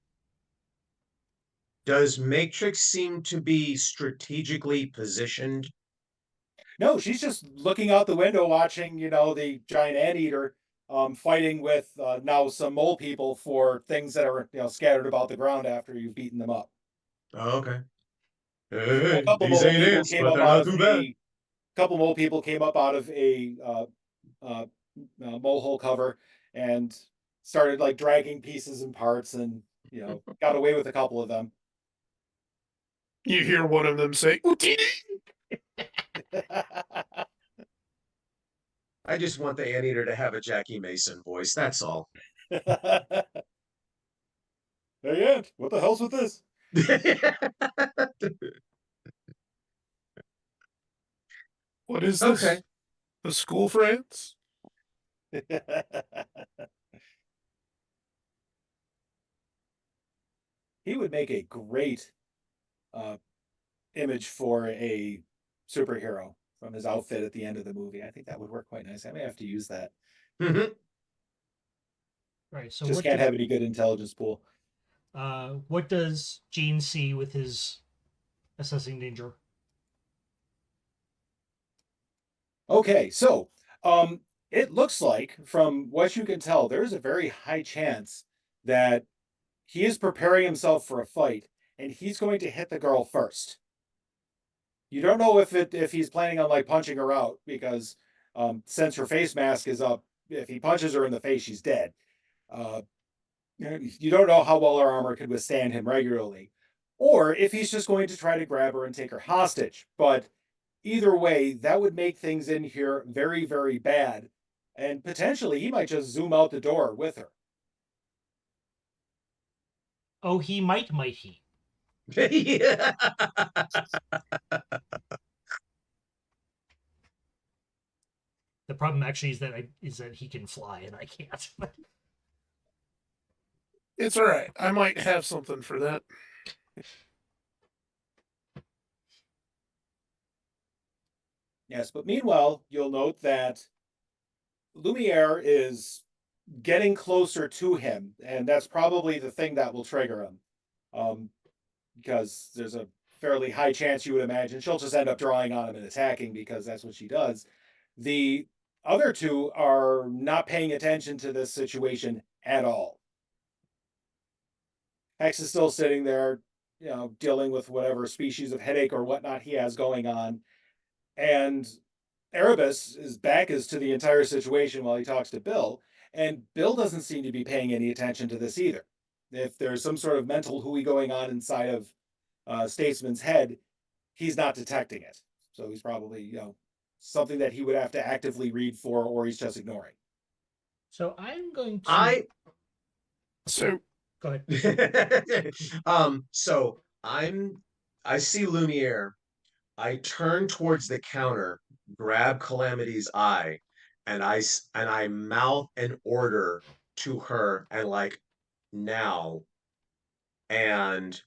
Does Matrix seem to be strategically positioned? No, she's just looking out the window watching, you know, the giant anteater fighting with now some mole people for things that are, you know, scattered about the ground after you've beaten them up. Oh, okay. A Hey, couple these mole ain't people ants, came but up they're out not of too bad. a couple mole people came up out of a mole hole cover and started like dragging pieces and parts and, you know, got away with a couple of them. you hear one of them say, "Utini!" I just want the anteater to have a Jackie Mason voice, that's all. Hey, Ant, what the hell's with this? What is Okay. this? The school for ants? He would make a great image for a superhero from his outfit at the end of the movie. I think that would work quite nice. I may have to use that. Mhm. Right. So Just can't have any good intelligence pool. what does Gene see with his assessing danger? Okay, so it looks like from what you can tell, there's a very high chance that he is preparing himself for a fight and he's going to hit the girl first. You don't know if he's planning on like punching her out because since her face mask is up, if he punches her in the face, she's dead. You don't know how well her armor could withstand him regularly, or if he's just going to try to grab her and take her hostage. But either way, that would make things in here very, very bad. And potentially he might just zoom out the door with her. Oh, he might he? Yeah. The problem actually is that he can fly and I can't. It's all right. I might have something for that. Yes, but meanwhile, you'll note that Lumiere is getting closer to him, and that's probably the thing that will trigger him. Because there's a fairly high chance you would imagine she'll just end up drawing on him and attacking because that's what she does. The other two are not paying attention to this situation at all. Hex is still sitting there, you know, dealing with whatever species of headache or whatnot he has going on. And Erebus' back is to the entire situation while he talks to Bill. And Bill doesn't seem to be paying any attention to this either. If there's some sort of mental hooey going on inside of Statesman's head, he's not detecting it. So he's probably, you know, something that he would have to actively read for, or he's just ignoring. So I'm going to. So Go ahead. So I see Lumiere. I turn towards the counter, grab Calamity's eye, and I mouth an order to her and like now. And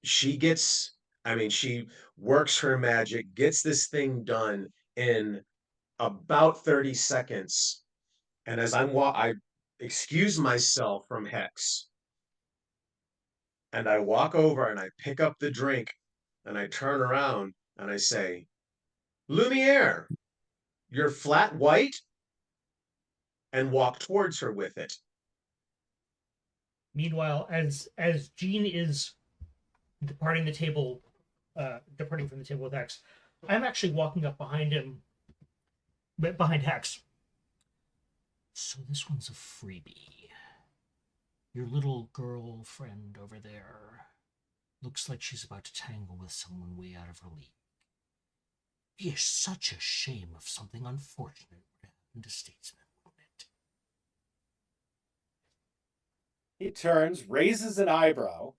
she gets, I mean, she works her magic, gets this thing done in about 30 seconds. And as I excuse myself from Hex. And I walk over and I pick up the drink and I turn around and I say, Lumiere, you're flat white, and walk towards her with it. Meanwhile, as Jean is departing the table, departing from the table with Hex, I'm actually walking up behind him, behind Hex. So this one's a freebie. Your little girlfriend over there looks like she's about to tangle with someone way out of her league. Be such a shame if something unfortunate would happen to Statesman, wouldn't it? He turns, raises an eyebrow.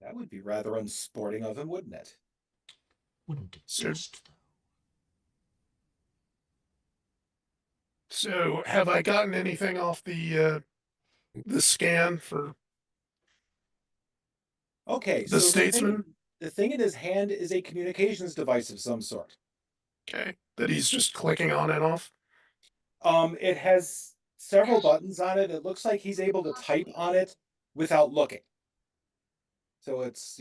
That would be rather unsporting of him, wouldn't it? Wouldn't it Sure. just, though? So, have I gotten anything off the scan for Okay, the so statesman? the thing in his hand is a communications device of some sort. Okay, that he's just clicking on and off. It has several buttons on it. It looks like he's able to type on it without looking. So it's,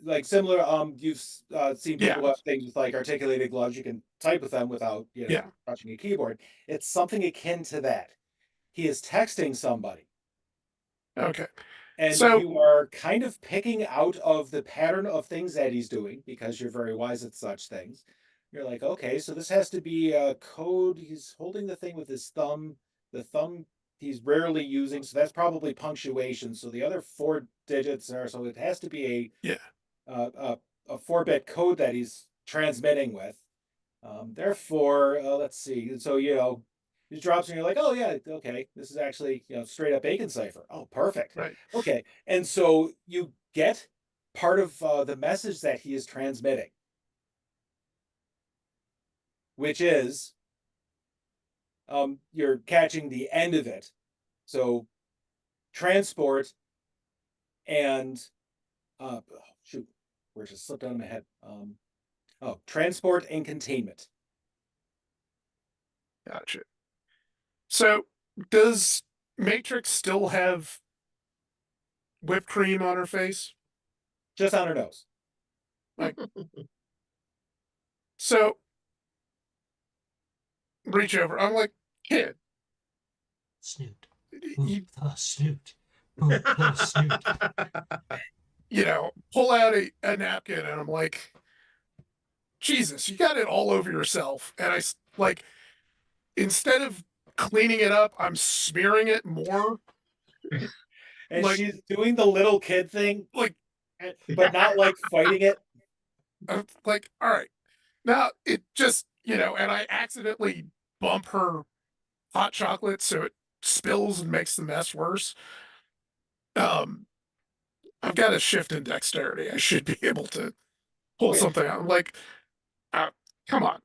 like similar. You've seen people who have things with like articulated gloves. You can type with them without, touching a keyboard. It's something akin to that. He is texting somebody. Okay. And So- you are kind of picking out of the pattern of things that he's doing because you're very wise at such things. You're like, okay, so this has to be a code. He's holding the thing with his thumb. The thumb he's rarely using, so that's probably punctuation. So the other 4 digits are, so it has to be a 4-bit code that he's transmitting with. Therefore, let's see. So, he drops and you're like, oh yeah, okay, this is actually, straight up bacon cipher. Oh, perfect. Right. Okay. And so you get part of the message that he is transmitting, which is, you're catching the end of it. So transport and, shoot, where it just slipped out of my head. Transport and containment. Gotcha. So, does Matrix still have whipped cream on her face? Just on her nose. So, reach over. I'm like, kid. Snoot. You, Boop the snoot. Boop the snoot. pull out a napkin, and I'm like, Jesus, you got it all over yourself. And instead of cleaning it up, I'm smearing it more. And she's doing the little kid thing, but not like fighting it. I'm like, all right. Now it just, and I accidentally bump her hot chocolate so it spills and makes the mess worse. I've got a shift in dexterity. I should be able to pull something out. I'm like, come on.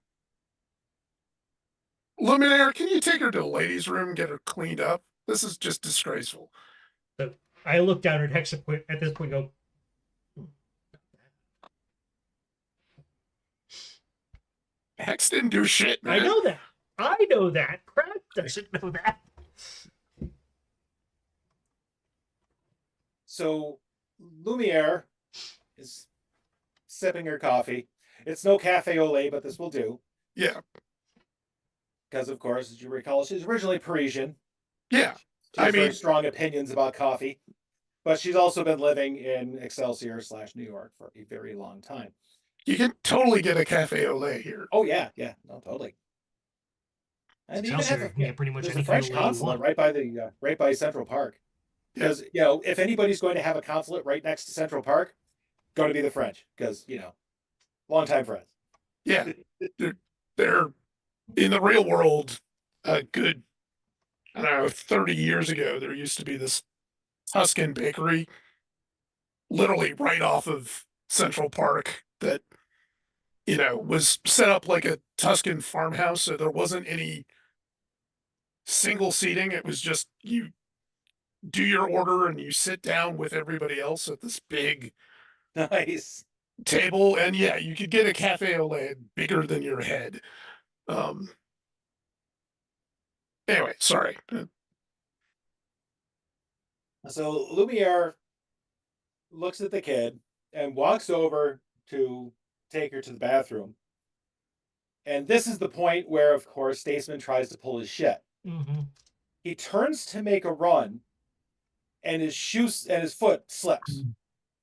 Luminaire, can you take her to the ladies' room and get her cleaned up? This is just disgraceful. So I look down at Hex at this point and go, Hex didn't do shit, man. I know that. I know that. Pratt doesn't know that. So Lumiere is sipping her coffee. It's no cafe au lait, but this will do. Yeah. Because, of course, as you recall, she's originally Parisian. Yeah. She has very strong opinions about coffee. But she's also been living in Excelsior / New York for a very long time. You can totally get a cafe au lait here. Oh, yeah. Yeah. No, totally. And even Excelsior, has you can get pretty much there's a any French kind of lady you consulate want. right by Central Park. Because, if anybody's going to have a consulate right next to Central Park, going to be the French. Because, longtime friends. Yeah. They're in the real world, a good, 30 years ago, there used to be this Tuscan bakery literally right off of Central Park that, was set up like a Tuscan farmhouse. So there wasn't any single seating. It was just you do your order and you sit down with everybody else at this big Nice table. And yeah, you could get a cafe au lait bigger than your head. Anyway, sorry. So Lumiere looks at the kid and walks over to take her to the bathroom. And this is the point where, of course, Statesman tries to pull his shit. Mm-hmm. He turns to make a run, and his foot slips.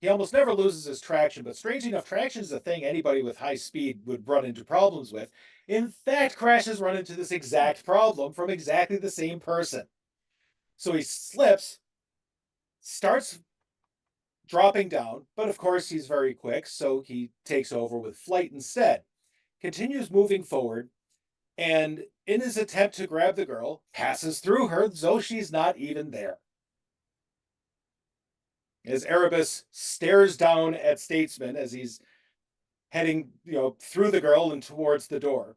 He almost never loses his traction, but strangely enough, traction is a thing anybody with high speed would run into problems with. In fact, Crash has run into this exact problem from exactly the same person. So he slips, starts dropping down, but of course he's very quick, so he takes over with flight instead. Continues moving forward, and in his attempt to grab the girl, passes through her, though she's not even there. As Erebus stares down at Statesman as he's heading, through the girl and towards the door.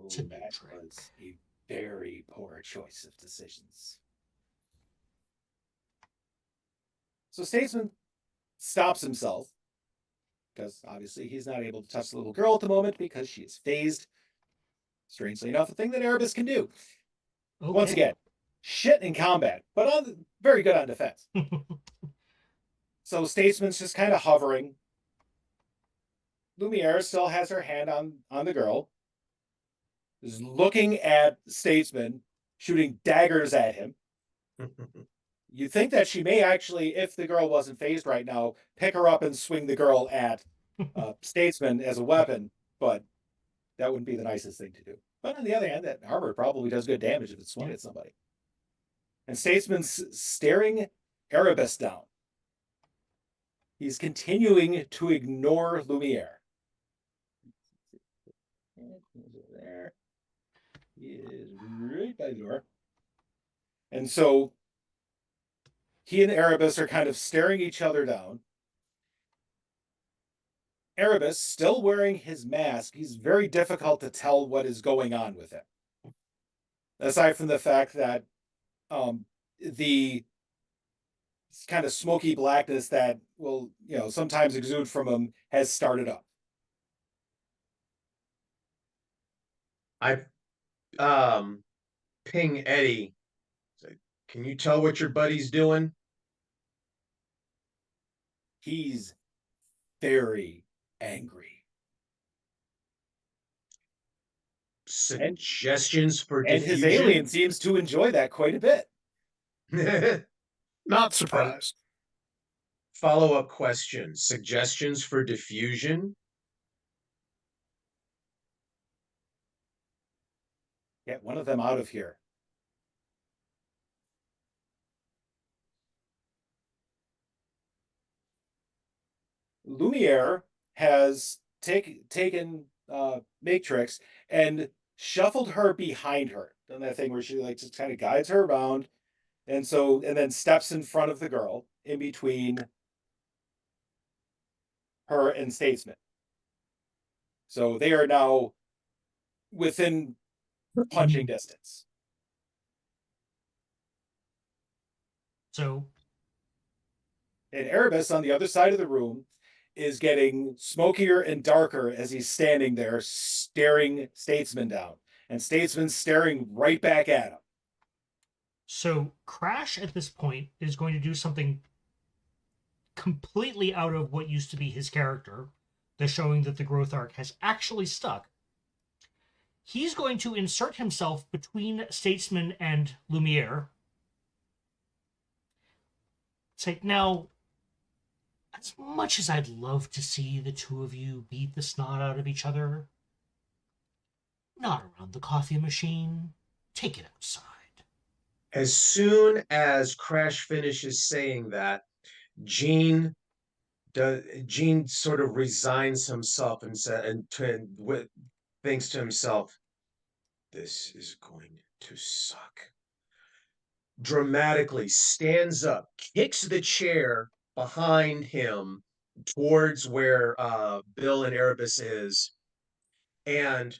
To That trick. was a very poor choice of decisions. So Statesman stops himself, because obviously he's not able to touch the little girl at the moment because she is phased. Strangely enough, a thing that Erebus can do. Okay. Once again, shit in combat, but very good on defense. So Statesman's just kind of hovering. Lumiere still has her hand on the girl, is looking at Statesman, shooting daggers at him. You think that she may actually, if the girl wasn't phased right now, pick her up and swing the girl at Statesman as a weapon, but that wouldn't be the nicest thing to do. But on the other hand, that armor probably does good damage if it's swung at somebody. And Statesman's staring Erebus down. He's continuing to ignore Lumiere. There. He is right by the door. And so he and Erebus are kind of staring each other down. Erebus, still wearing his mask, he's very difficult to tell what is going on with him. Aside from the fact that the kind of smoky blackness that will, sometimes exude from him has started up. I ping Eddie. Can you tell what your buddy's doing? He's very angry. Suggestions for And his alien seems to enjoy that quite a bit. diffusion? Not surprised. Follow-up question. Suggestions for diffusion? Get one of them out of here. Lumiere has taken Matrix and shuffled her behind her. Done that thing where she just kind of guides her around, and then steps in front of the girl in between her and Statesman. So they are now within punching distance. So, and Erebus on the other side of the room is getting smokier and darker as he's standing there staring Statesman down. And Statesman's staring right back at him. So Crash at this point is going to do something completely out of what used to be his character, thus showing that the growth arc has actually stuck. He's going to insert himself between Statesman and Lumiere. It's like, now, as much as I'd love to see the two of you beat the snot out of each other, not around the coffee machine. Take it outside. As soon as Crash finishes saying that, Gene sort of resigns himself and thinks to himself, "This is going to suck." Dramatically stands up, kicks the chair behind him towards where Bill and Erebus is, and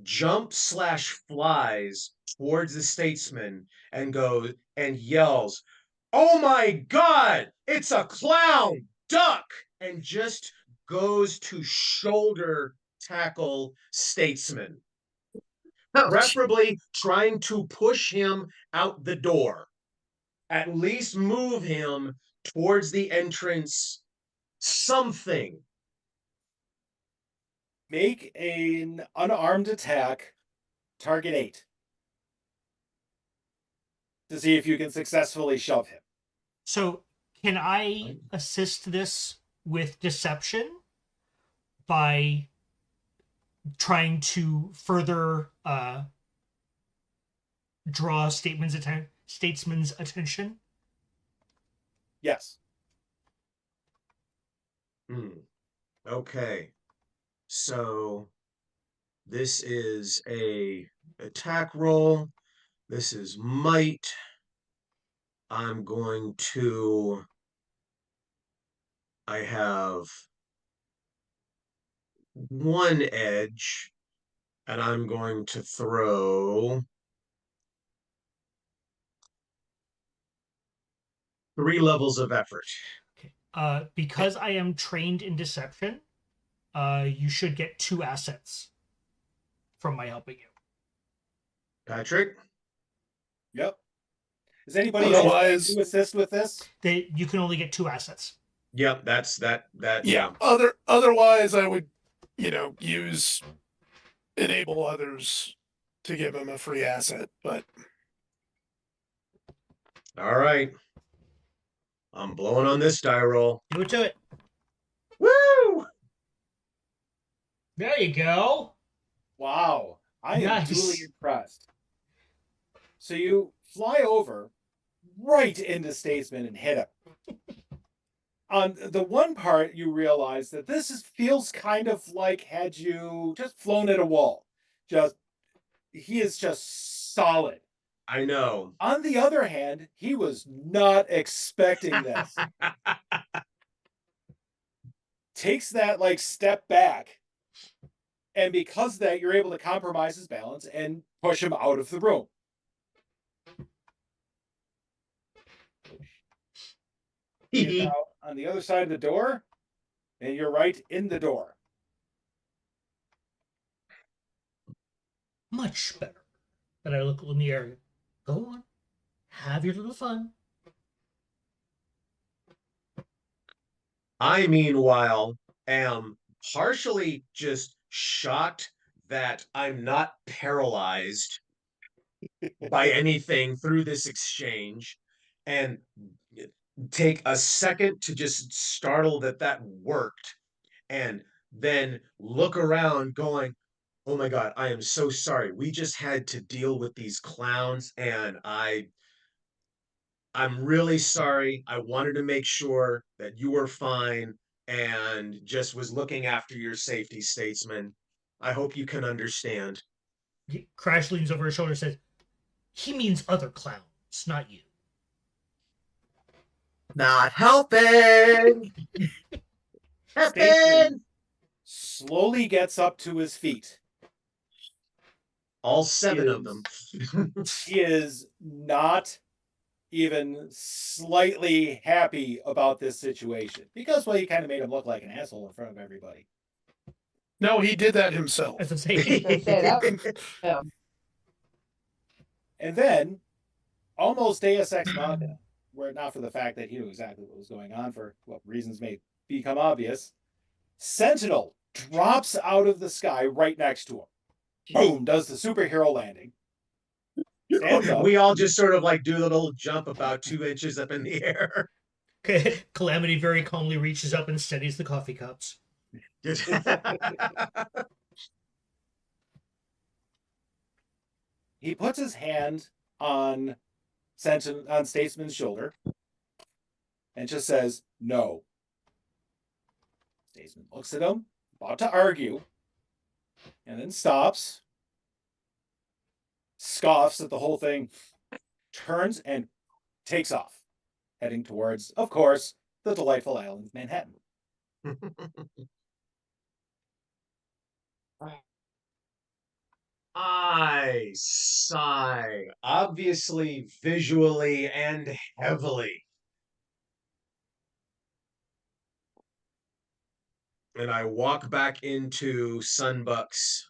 jump/flies towards the Statesman and goes and yells, "Oh my God, it's a clown! Duck!" and just goes to shoulder tackle Statesman. Preferably trying to push him out the door. At least move him towards the entrance. Something. Make an unarmed attack, target 8. To see if you can successfully shove him. So, can I assist this with deception by trying to further draw statesman's attention? Yes. Okay. So this is a attack roll. This is might. I'm going to. I have 1 edge, and I'm going to throw 3 levels of effort. Okay. Because I am trained in deception, you should get 2 assets from my helping you. Patrick? Yep. Is anybody else Otherwise- going to assist with this? You can only get 2 assets. Yep, that's that. Yeah. Otherwise, I would, use enable others to give him a free asset. But All right. I'm blowing on this die roll. Do it to it. Woo! There you go. Wow. I am Nice. duly impressed. So you fly over right into Statesman and hit him. On the one part, you realize that feels kind of like had you just flown at a wall. He is just solid. I know. On the other hand, he was not expecting this. Takes that step back. And because of that, you're able to compromise his balance and push him out of the room. He's now on the other side of the door, and you're right in the door. Much better. And I look in the area. Go on. Have your little fun. I, meanwhile, am partially just shocked that I'm not paralyzed by anything through this exchange, and take a second to just startle that worked, and then look around going, oh my God, I am so sorry. We just had to deal with these clowns, and I'm really sorry. I wanted to make sure that you were fine and just was looking after your safety, Statesman. I hope you can understand. Crash leans over his shoulder and says, he means other clowns, not you. Not helping. Statesman slowly gets up to his feet. All 7 of them. He is not even slightly happy about this situation because, well, you kind of made him look like an asshole in front of everybody. no, he did that himself. As I say, Yeah. And then, almost Deus Ex Machina, were it not for the fact that he knew exactly what was going on for what reasons may become obvious, Sentinel drops out of the sky right next to him. Boom, does the superhero landing. Stands up. We all just sort of do the little jump about 2 inches up in the air. Calamity very calmly reaches up and steadies the coffee cups. He puts his hand on Statesman's shoulder and just says, no. Statesman looks at him, about to argue, and then stops, scoffs at the whole thing, turns and takes off, heading towards, of course, the delightful island of Manhattan. I sigh, obviously, visually, and heavily. And I walk back into Sunbuck's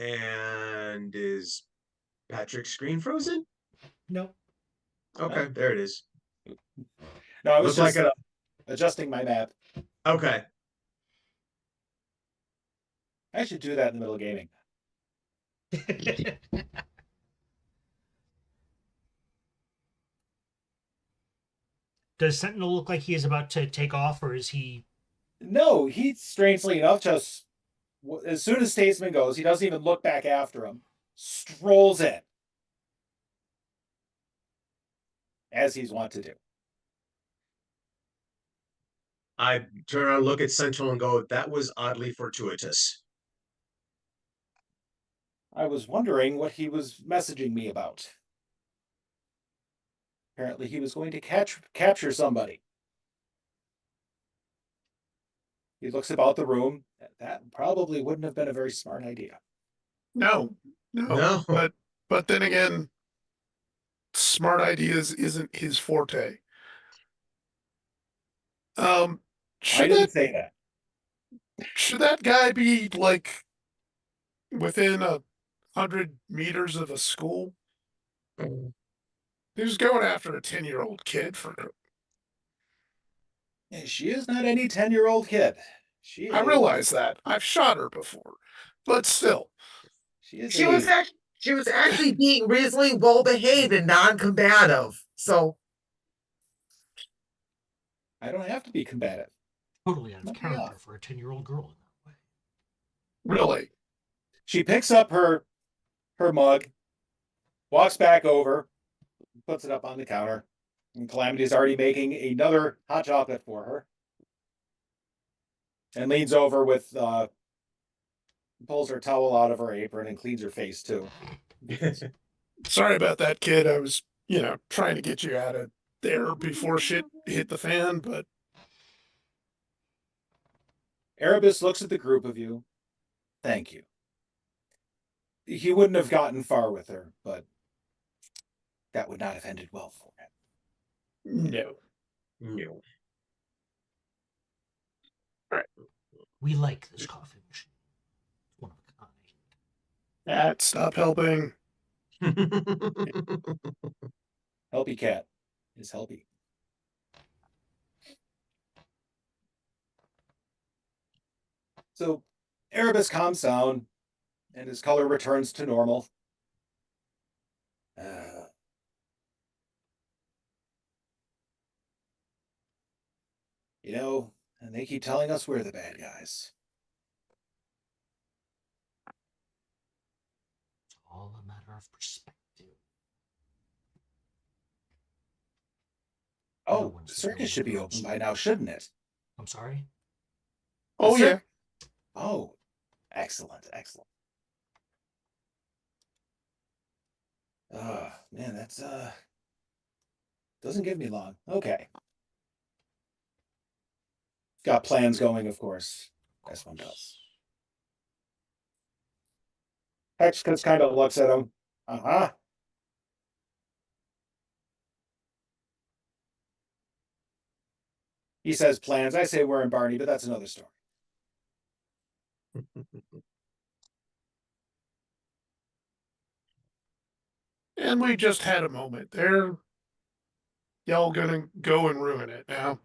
And is Patrick's screen frozen? No. Okay, there it is. No, I was Looked just like adjusting my map. okay. I should do that in the middle of gaming. Does Sentinel look like he is about to take off, or is he? No, he strangely enough just as soon as Statesman goes, he doesn't even look back after him. Strolls in, as he's wont to do. I turn around, look at Central, and go, "That was oddly fortuitous." I was wondering what he was messaging me about. Apparently, he was going to capture somebody. He looks about the room. That probably wouldn't have been a very smart idea. No. No. But then again, smart ideas isn't his forte. I Should didn't that say that. should that guy be like within 100 meters of a school? He was going after a 10-year-old kid for. She is not any 10-year-old kid. She I is. realize that. I've shot her before, but still. She is. She was actually being reasonably well behaved and non-combative. So I don't have to be combative. Totally out of Knock me character off. for a 10-year-old girl in that way. Really? She picks up her mug, walks back over, puts it up on the counter, and Calamity's already making another hot chocolate for her. And leans over with pulls her towel out of her apron and cleans her face too. Sorry about that, kid. I was, trying to get you out of there before shit hit the fan, but Erebus looks at the group of you. Thank you. He wouldn't have gotten far with her, but that would not have ended well for him. no. No. We like this coffee machine. It's one of a kind. Stop helping. Helpy cat is helpy. So Erebus calms down and his color returns to normal. And they keep telling us we're the bad guys. It's all a matter of perspective. Oh, one's the the circus real should be heroes. open by now, shouldn't it? I'm sorry? Oh, Sir- yeah. Oh, excellent, excellent. Man, that's doesn't give me long. Okay. Got plans going, of course. This one does. Hexcus kind of looks at him. Uh-huh. He says plans. I say we're in Barney, but that's another story. And we just had a moment. Y'all gonna go and ruin it now.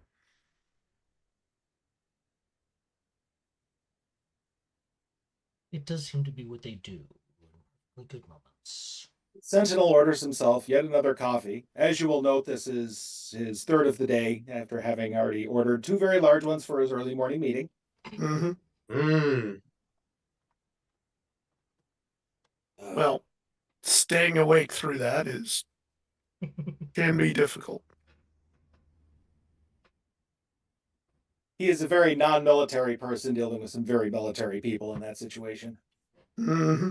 It does seem to be what they do in really good moments. Sentinel orders himself yet another coffee. As you will note, this is his third of the day after having already ordered two very large ones for his early morning meeting. Mm-hmm. Mm. Well, staying awake through that can be difficult. He is a very non-military person dealing with some very military people in that situation. Mm-hmm.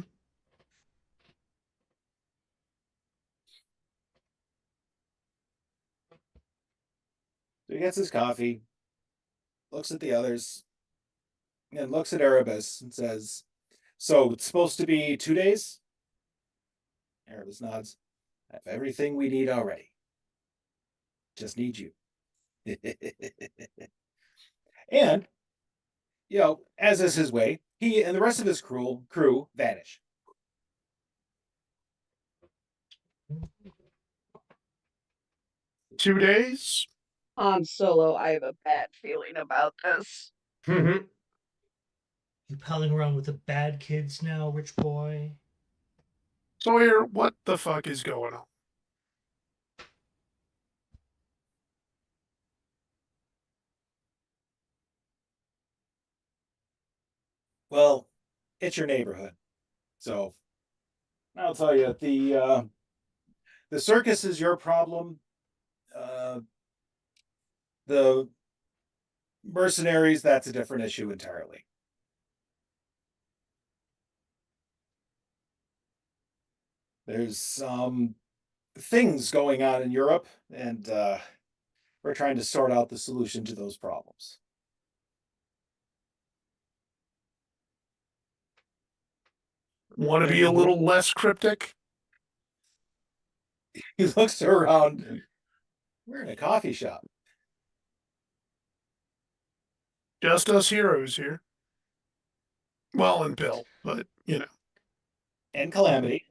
So he gets his coffee, looks at the others, and looks at Erebus and says, "So it's supposed to be 2 days?" Erebus nods. "I have everything we need already. Just need you." And, as is his way, he and the rest of his crew vanish. 2 days? Han Solo, I have a bad feeling about this. Mhm. You palling around with the bad kids now, rich boy? Sawyer, what the fuck is going on? Well, it's your neighborhood. So I'll tell you, the circus is your problem. The mercenaries, that's a different issue entirely. There's some things going on in Europe, and we're trying to sort out the solution to those problems. Want to be a little less cryptic? He looks around. We're in a coffee shop. Just us heroes here. Well, and Bill, but, And Calamity.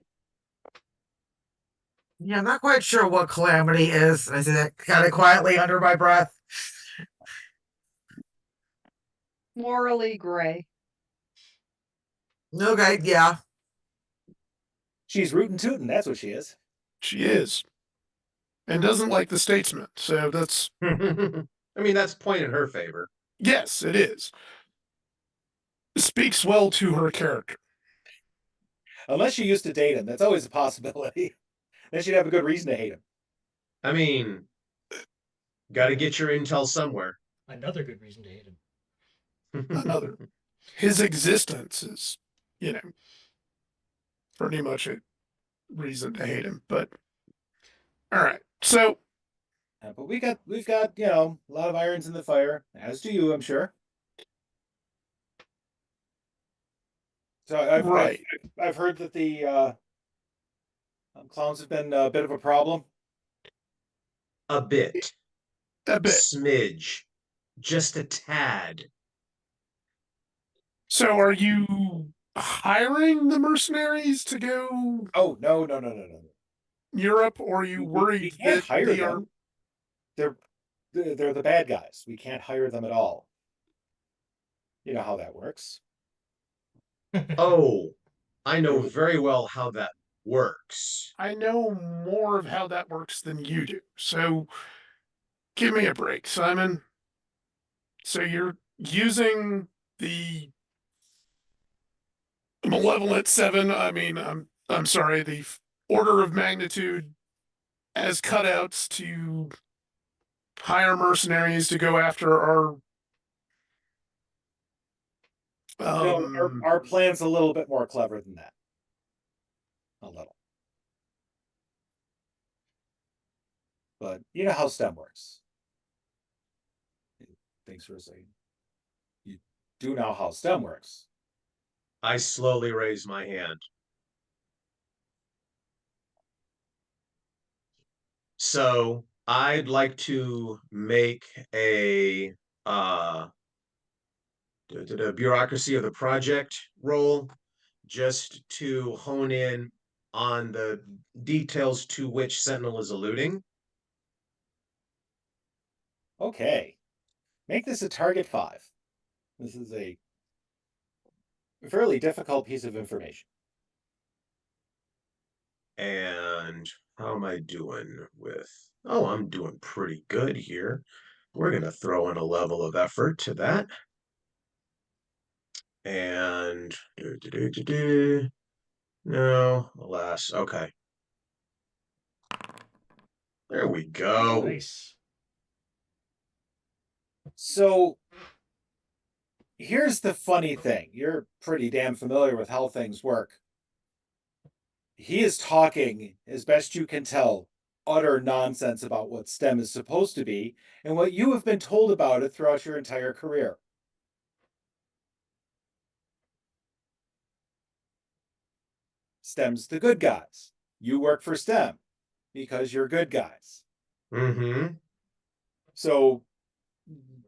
Yeah, I'm not quite sure what Calamity is. I say that kind of quietly under my breath. Morally gray. Okay, yeah. She's rootin' tootin', that's what she is. she is. And doesn't like the statesman, so that's... I mean, that's point in her favor. Yes, it is. Speaks well to her character. Unless she used to date him, that's always a possibility. Then she'd have a good reason to hate him. I mean, got to get your intel somewhere. Another good reason to hate him. Another. His existence is, pretty much a reason to hate him. But, all right. So, But we've got a lot of irons in the fire, as do you, I'm sure. So I've heard that the clowns have been a bit of a problem. A bit. a bit. Smidge. Just a tad. So, are you hiring the mercenaries to go Oh, no. Europe, or are you We worried can't that hire they them. They're the bad guys. We can't hire them at all. You know how that works. Oh, I know very well how that works. I know more of how that works than you do. So, give me a break, Simon. So, you're using the Malevolent Seven. I mean, I'm sorry, the order of magnitude as cutouts to hire mercenaries to go after our No, our plan's a little bit more clever than that. A little. But you know how STEM works. Thanks for saying. You do know how STEM works. I slowly raise my hand. So I'd like to make a the bureaucracy of the project role, just to hone in on the details to which Sentinel is alluding. Okay. Make this a target 5. This is a fairly difficult piece of information. And how am I doing with... Oh, I'm doing pretty good here. We're going to throw in a level of effort to that. And... No, alas. Okay. There we go. Nice. So here's the funny thing. You're pretty damn familiar with how things work. He is talking, as best you can tell, utter nonsense about what STEM is supposed to be and what you have been told about it throughout your entire career. STEM's the good guys. You work for STEM because you're good guys. Mm-hmm. So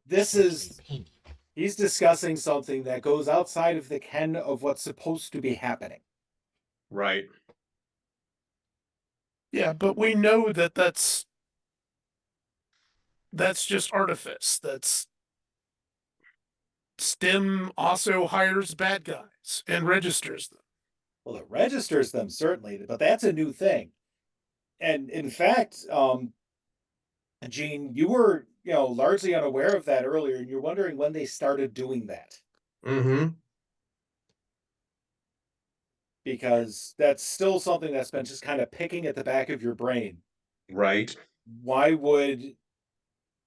he's discussing something that goes outside of the ken of what's supposed to be happening. Right. Yeah, but we know that that's that's just artifice. That's STEM also hires bad guys and registers them. Well, it registers them certainly, but that's a new thing. And in fact, Gene, you were, largely unaware of that earlier, and you're wondering when they started doing that. Mm-hmm. Because that's still something that's been just kind of picking at the back of your brain. Right. Why would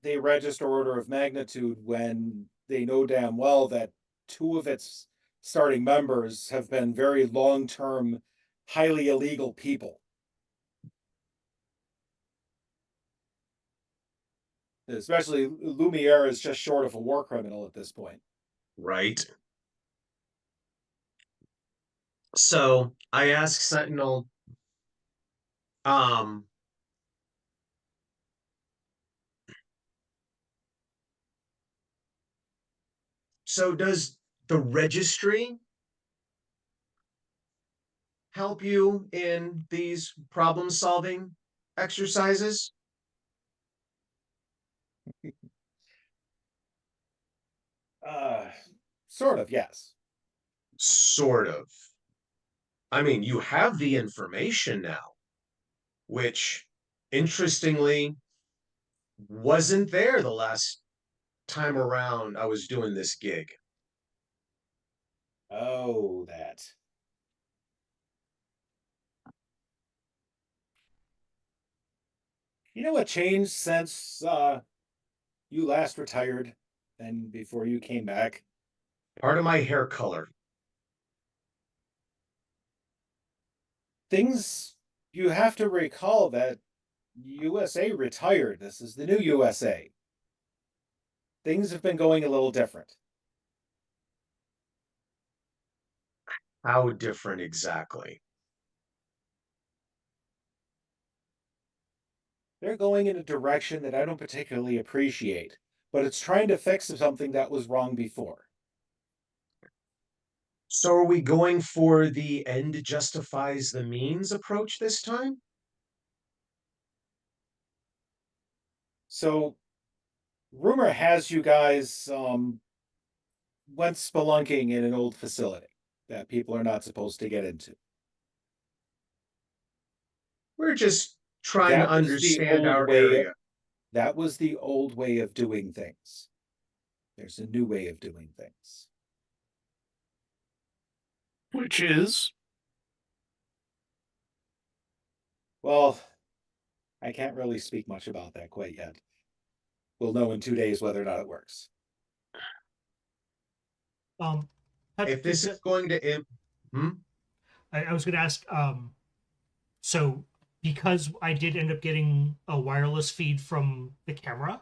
they register order of magnitude when they know damn well that two of its starting members have been very long-term, highly illegal people? Especially Lumiere is just short of a war criminal at this point. Right. So I asked Sentinel, um, so does the registry help you in these problem solving exercises? Uh, Sort of, yes. Sort of. I mean, you have the information now, which interestingly wasn't there the last time around I was doing this gig. Oh, that. You know what changed since you last retired and before you came back? Part of my hair color. Things you have to recall that USA retired. This is the new USA. Things have been going a little different. How different exactly? They're going in a direction that I don't particularly appreciate, but it's trying to fix something that was wrong before. So are we going for the end justifies the means approach this time? So, rumor has you guys went spelunking in an old facility that people are not supposed to get into. We're just trying to That was the understand old our way. area. That was the old way of doing things. There's a new way of doing things. Which is Well, I can't really speak much about that quite yet. We'll know in 2 days whether or not it works. If this is going to I was going to ask, so because I did end up getting a wireless feed from the camera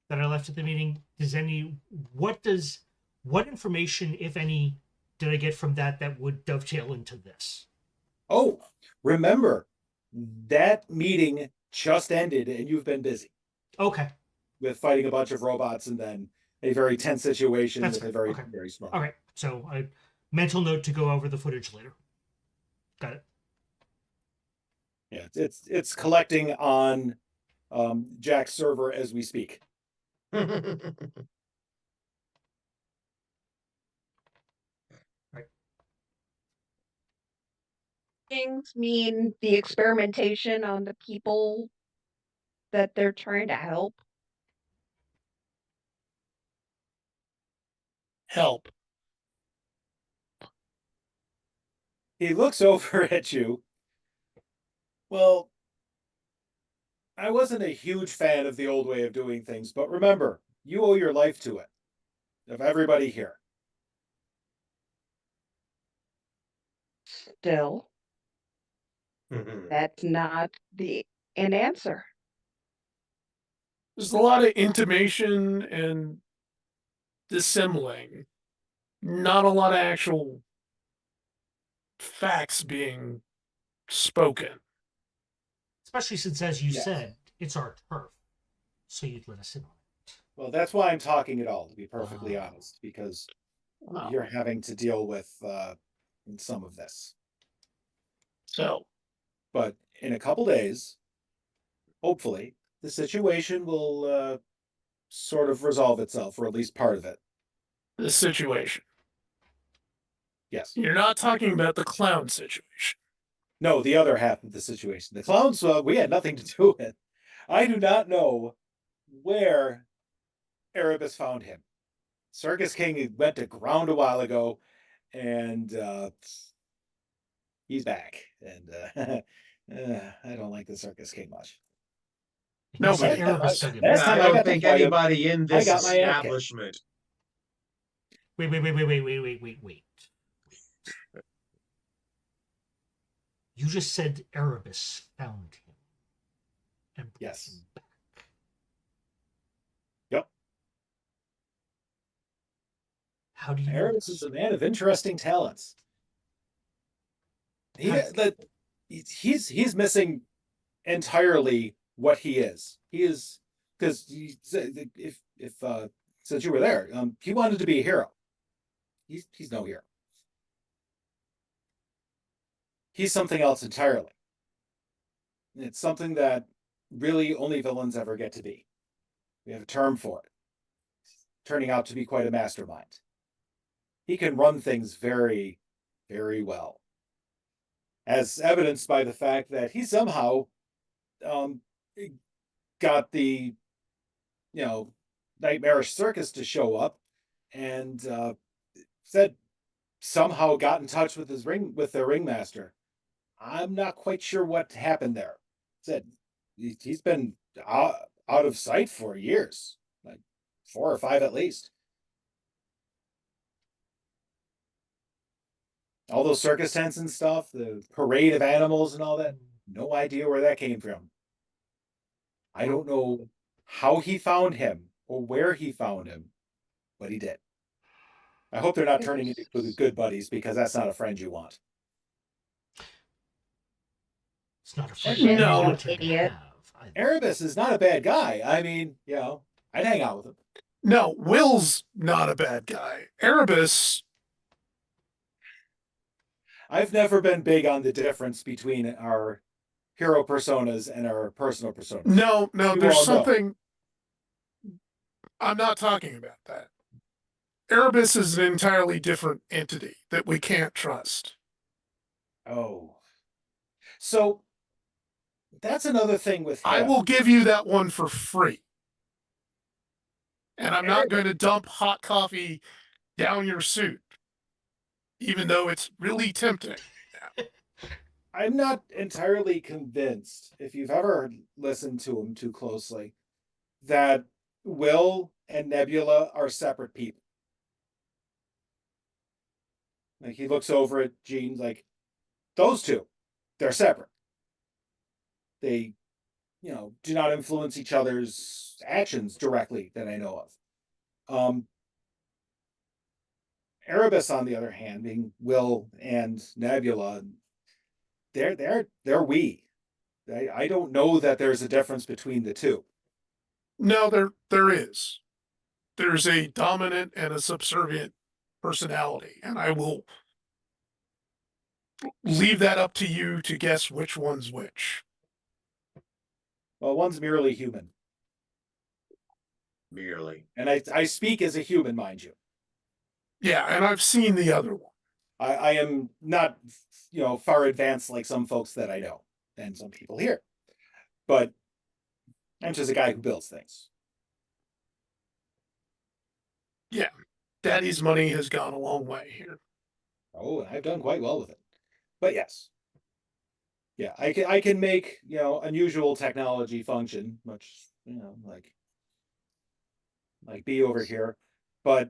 that I left at the meeting, what information, if any, did I get from that would dovetail into this? Oh, remember, that meeting just ended and you've been busy Okay. with fighting a bunch of robots and then a very tense situation That's with a fair. very, Okay. very smart. All right. So I mental note to go over the footage later. Got it. Yeah, it's collecting on Jack's server as we speak. Things mean the experimentation on the people that they're trying to help. help. He looks over at you. Well, I wasn't a huge fan of the old way of doing things, but remember, you owe your life to it. Of everybody here. Still, that's not an answer. There's a lot of intimation and dissembling. Not a lot of actual facts being spoken. Especially since, as you Yes. said, it's our turf. So you'd let us in on it. Well, that's why I'm talking at all, to be perfectly Ah. honest, because Oh. you're having to deal with some of this. So But in a couple days, hopefully, the situation will sort of resolve itself, or at least part of it. The situation. Yes. You're not talking about the clown situation. No, the other half of the situation. The clowns, we had nothing to do with. I do not know where Erebus found him. Circus King went to ground a while ago, and he's back. And I don't like the Circus King much. No, He said but Erebus took him. Last I time I got don't to think fight him, anybody in I this got my ass kicked. establishment. Wait. You just said Erebus found him. And brought Yes. him back. Yep. How do you know Erebus this? is a man of interesting talents. He's missing entirely what he is. He is, because if since you were there, he wanted to be a hero. He's no hero. He's something else entirely. It's something that really only villains ever get to be. We have a term for it. Turning out to be quite a mastermind. He can run things very, very well. As evidenced by the fact that he somehow got the, Nightmarish Circus to show up, and said somehow got in touch with the ringmaster. I'm not quite sure what happened there. Said he's been out of sight for years, like 4 or 5 at least. All those circus tents and stuff, the parade of animals and all that, no idea where that came from. I don't know how he found him or where he found him, but he did. I hope they're not turning into good buddies, because that's not a friend you want. It's not a friend Shit, you no. want him to Idiot. have. Erebus is not a bad guy. I mean, I'd hang out with him. No, Will's not a bad guy. Erebus, I've never been big on the difference between our hero personas and our personal personas. no, You there's all know. something. I'm not talking about that. Erebus is an entirely different entity that we can't trust. Oh. So that's another thing with him. I will give you that one for free. And I'm not going to dump hot coffee down your suit, even though it's really tempting. I'm not entirely convinced, if you've ever listened to him too closely, that Will and Nebula are separate people. Like, he looks over at Jean like, those two, they're separate. They, do not influence each other's actions directly that I know of. Erebus, on the other hand, being Will and Nebula, they're we. I don't know that there's a difference between the two. No, there is. There's a dominant and a subservient personality, and I will leave that up to you to guess which one's which. Well, one's merely human. Merely. And I speak as a human, mind you. Yeah, and I've seen the other one. I am not, far advanced like some folks that I know and some people here. But I'm just a guy who builds things. Yeah, Daddy's money has gone a long way here. Oh, I've done quite well with it. But yes. Yeah, I can make, unusual technology function, much, like B over here. But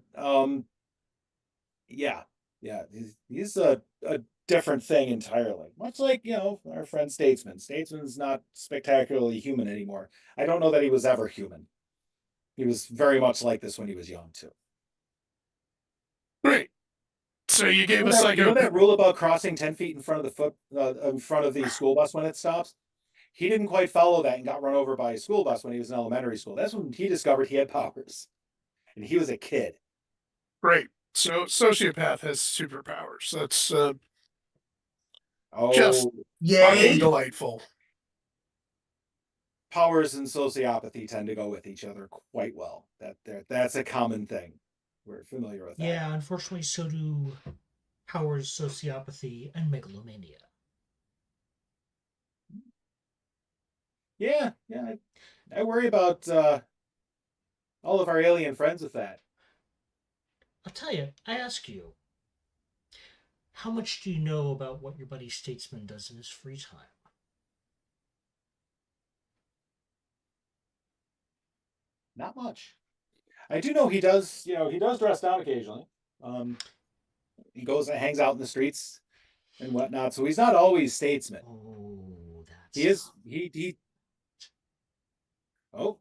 yeah, he's a different thing entirely. Much like, our friend Statesman. Statesman's not spectacularly human anymore. I don't know that he was ever human. He was very much like this when he was young too. Great. So you gave us like you know that rule about crossing 10 feet in front of in front of the school bus when it stops? He didn't quite follow that and got run over by a school bus when he was in elementary school. That's when he discovered he had powers. And he was a kid. Great. So sociopath has superpowers. That's Oh, just fucking Yay! delightful. powers and sociopathy tend to go with each other quite well. That's a common thing. We're familiar with that. Yeah, unfortunately, so do powers, sociopathy, and megalomania. Yeah. I worry about all of our alien friends with that. I'll tell you, I ask you, how much do you know about what your buddy Statesman does in his free time? Not much. I do know he does. He does dress down occasionally. He goes and hangs out in the streets and whatnot. So he's not always statesman. Oh, that's He is. He. Oh.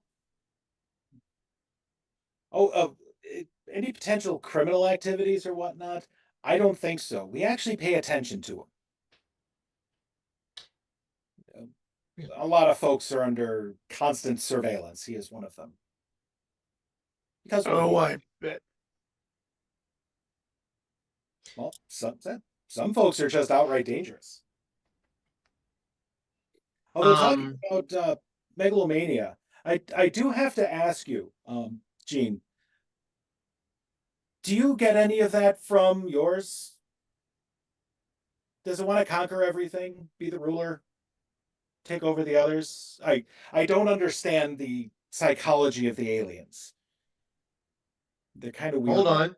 Any potential criminal activities or whatnot? I don't think so. We actually pay attention to him. A lot of folks are under constant surveillance. He is one of them. Because I bet. well, some folks are just outright dangerous. Although talking about megalomania, I do have to ask you, Gene, do you get any of that from yours? Does it want to conquer everything, be the ruler, take over the others? I don't understand the psychology of the aliens. They're kind of weird. Hold on.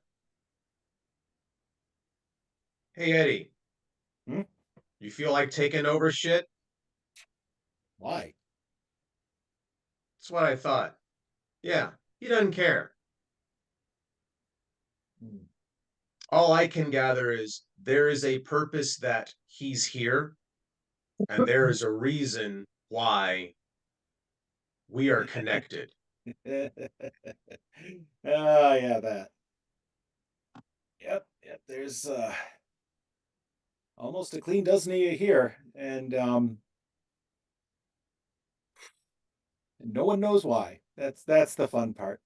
Hey, Eddie. Hmm? You feel like taking over shit? Why? That's what I thought. Yeah, he doesn't care. Hmm. All I can gather is there is a purpose that he's here, and there is a reason why we are connected. Yeah, that. Yep. There's almost a clean dozen of you here, and no one knows why. That's the fun part.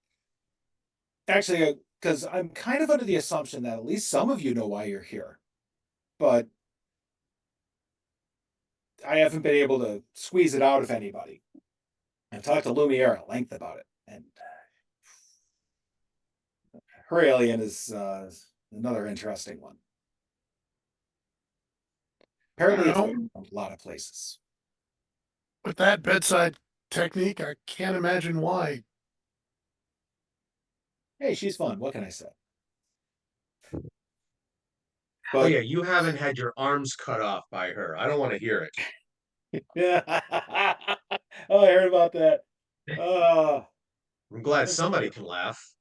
Actually, because I'm kind of under the assumption that at least some of you know why you're here, but I haven't been able to squeeze it out of anybody. I've talked to Lumiere at length about it, and her alien is another interesting one. Apparently, it's in a lot of places. With that bedside technique, I can't imagine why. Hey, she's fun. What can I say? Oh But yeah, you haven't had your arms cut off by her. I don't want to hear it. yeah, oh, I heard about that. I'm glad somebody can laugh.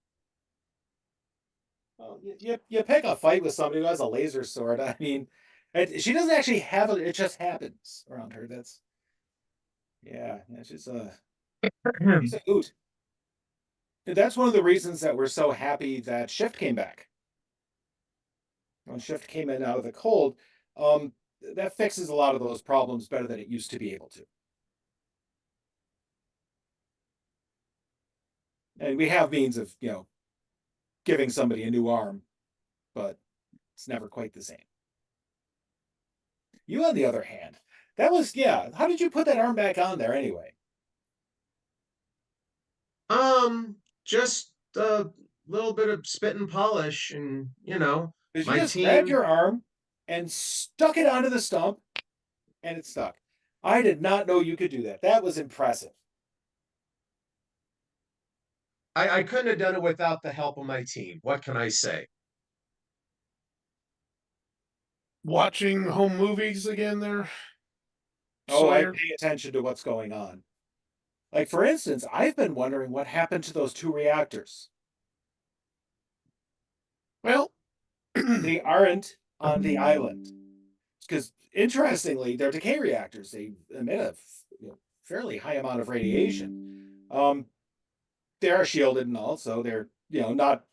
Well, you pick a fight with somebody who has a laser sword. I mean, she doesn't actually have it. It just happens around her. Yeah, she's a hoot. And that's one of the reasons that we're so happy that Shift came back. When Shift came in out of the cold, that fixes a lot of those problems better than it used to be able to. And we have means of, giving somebody a new arm, but it's never quite the same. You, on the other hand, how did you put that arm back on there anyway? Just a little bit of spit and polish, and Because you my just grabbed team. your arm and stuck it onto the stump, and it stuck. I did not know you could do that. That was impressive. I couldn't have done it without the help of my team. What can I say? Watching home movies again there? Oh, I Sawyer? pay attention to what's going on. Like, for instance, I've been wondering what happened to those 2 reactors. Well, They aren't on the island. Because, interestingly, they're decay reactors. They emit a fairly high amount of radiation. They are shielded and all, so they're, not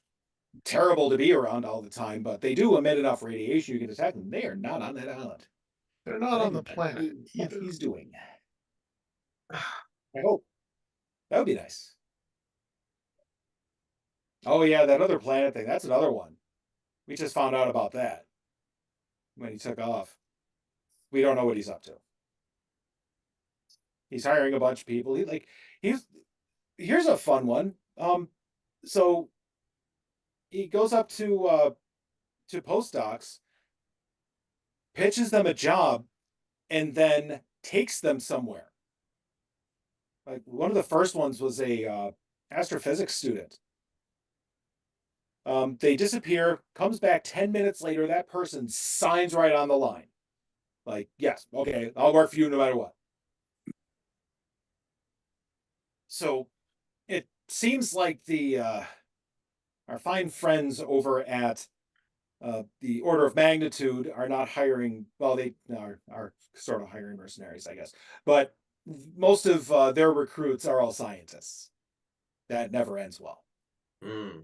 terrible to be around all the time, but they do emit enough radiation you can detect them. They are not on that island. they're not on the planet What either. he's doing. I hope. That would be nice. Oh yeah, that other planet thing. That's another one. We just found out about that when he took off. We don't know what he's up to. He's hiring a bunch of people. Here's a fun one. So he goes up to postdocs, pitches them a job, and then takes them somewhere. Like one of the first ones was a astrophysics student. They disappear, comes back 10 minutes later, that person signs right on the line. Like, yes, okay, I'll work for you no matter what. So it seems like our fine friends over at the Order of Magnitude are not hiring, well, they are sort of hiring mercenaries, I guess. But most of their recruits are all scientists. That never ends well. Mm.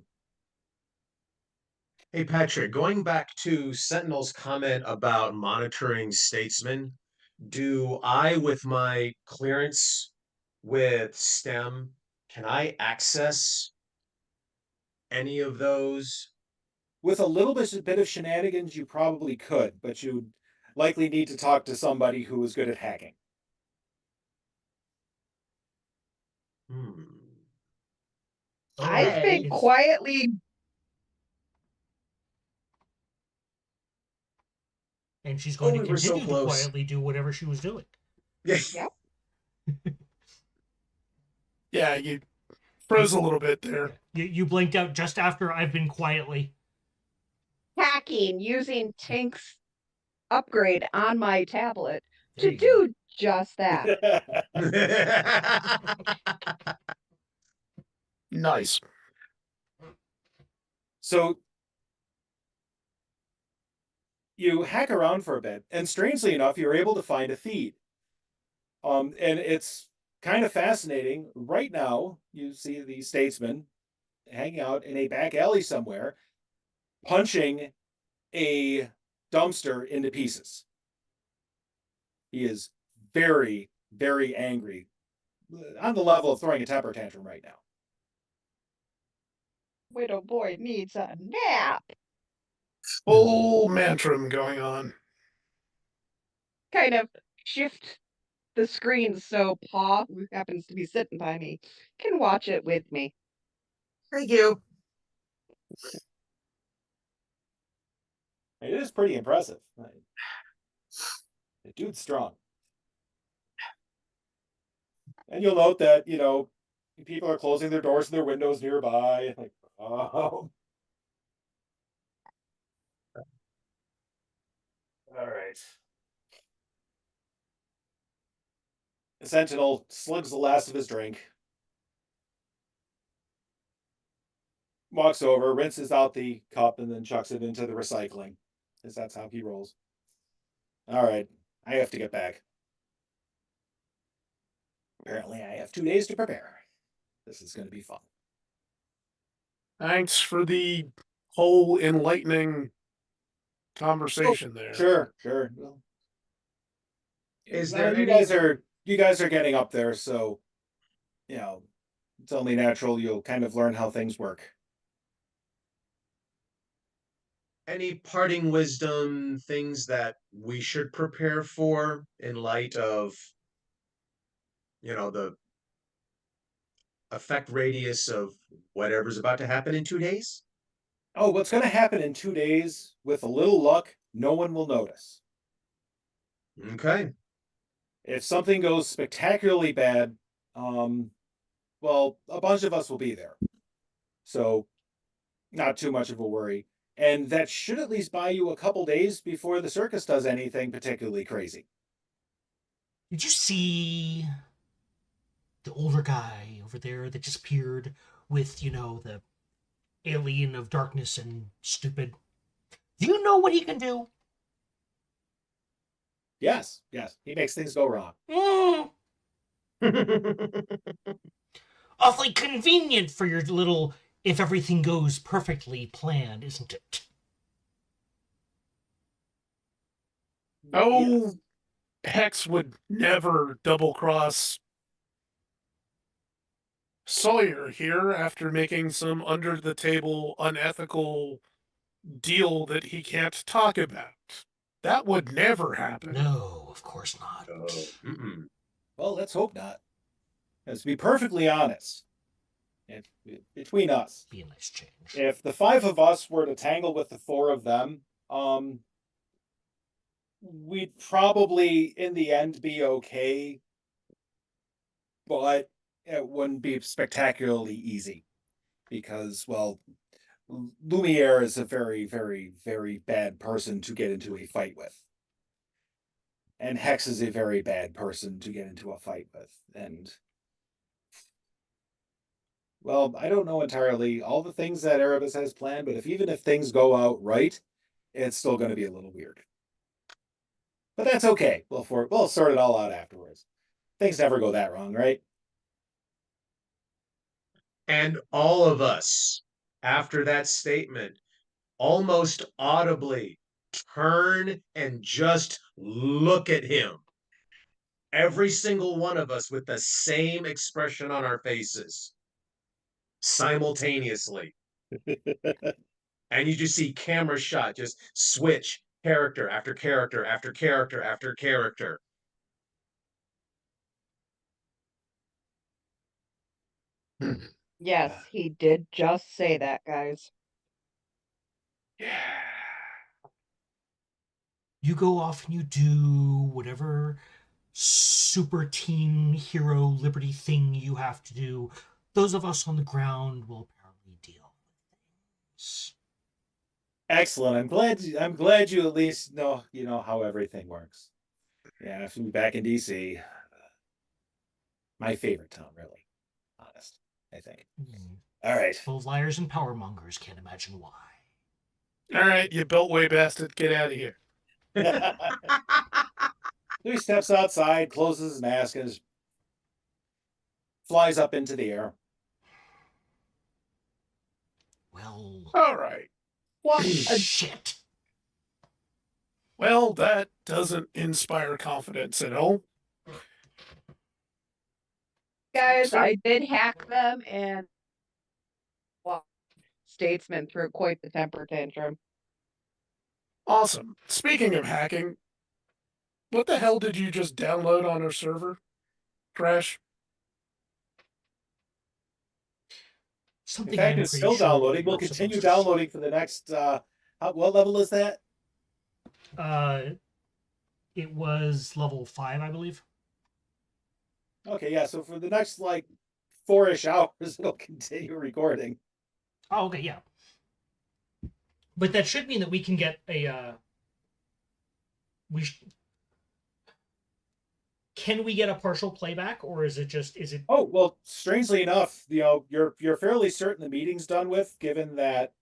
Hey, Patrick, going back to Sentinel's comment about monitoring statesmen, do I, with my clearance with STEM, can I access any of those? With a little bit of shenanigans, you probably could, but you'd likely need to talk to somebody who is good at hacking. Hmm. I've been Okay. quietly And she's going to we were so continue to close. quietly do whatever she was doing. Yep. Yeah, you froze a little bit there. You blinked out just after I've been quietly. hacking using Tink's upgrade on my tablet There to you go. do just that. Nice. So you hack around for a bit, and strangely enough, you're able to find a feed. And it's kind of fascinating. Right now, you see the statesman hanging out in a back alley somewhere, punching a dumpster into pieces. He is very, very angry, on the level of throwing a temper tantrum right now. Widow boy needs a nap. Full mantrum going on. Kind of shift the screen so Pa, who happens to be sitting by me, can watch it with me. Thank you. It is pretty impressive. The dude's strong. And you'll note that, people are closing their doors and their windows nearby. Like, oh. All right. The Sentinel slugs the last of his drink. Walks over, rinses out the cup, and then chucks it into the recycling. Because that's how he rolls. All right. I have to get back. Apparently, I have 2 days to prepare. This is going to be fun. Thanks for the whole enlightening conversation there. Sure. Well, Is there you guys are getting up there, so it's only natural you'll kind of learn how things work. Any parting wisdom, things that we should prepare for in light of, the effect radius of whatever's about to happen in 2 days? Oh, what's going to happen in 2 days, with a little luck, no one will notice. Okay. If something goes spectacularly bad, well, a bunch of us will be there. So, not too much of a worry. And that should at least buy you a couple days before the circus does anything particularly crazy. Did you see the older guy over there that just appeared with, the alien of darkness and stupid? Do you know what he can do? Yes, he makes things go wrong. Awfully convenient for your little, if everything goes perfectly planned, isn't it? Oh, Yes. Hex would never double cross Sawyer here after making some under the table unethical deal that he can't talk about. That would never happen. No, of course not. Oh, mm-mm. Well, let's hope not. Let's be perfectly honest. Between us, Be a nice change. if the 5 of us were to tangle with the 4 of them, we'd probably in the end be okay, but it wouldn't be spectacularly easy because, well, Lumiere is a very, very, very bad person to get into a fight with. And Hex is a very bad person to get into a fight with. And, well, I don't know entirely all the things that Erebus has planned, but even if things go out right, it's still going to be a little weird. But that's okay. We'll sort it all out afterwards. Things never go that wrong, right? And all of us, after that statement, almost audibly turn and just look at him. Every single one of us with the same expression on our faces simultaneously. And you just see camera shot just switch character after character after character after character. Yes, he did just say that, guys. You go off and you do whatever super team hero liberty thing you have to do. Those of us on the ground will apparently deal with things. Excellent. I'm glad you at least know how everything works. Yeah, I flew back in DC. My favorite town, really. Honest, I think. All right. Both liars and power mongers can't imagine why. All right, you beltway bastard, get out of here. He steps outside, closes his mask, and just flies up into the air. Well, All right. what a shit. Well, that doesn't inspire confidence at all. Guys, I did hack them, and Statesman threw quite the temper tantrum. Awesome. Speaking of hacking, what the hell did you just download on our server? Crash? Something In fact, I'm it's pretty still sure downloading. we're We'll continue supposed to see. downloading for the next. What level is that? It was level 5, I believe. Okay, yeah. So for the next 4-ish hours, it'll continue recording. Oh, okay, yeah. But that should mean that we can get a. Can we get a partial playback, or is it? Oh well, strangely enough, you're fairly certain the meeting's done with, given that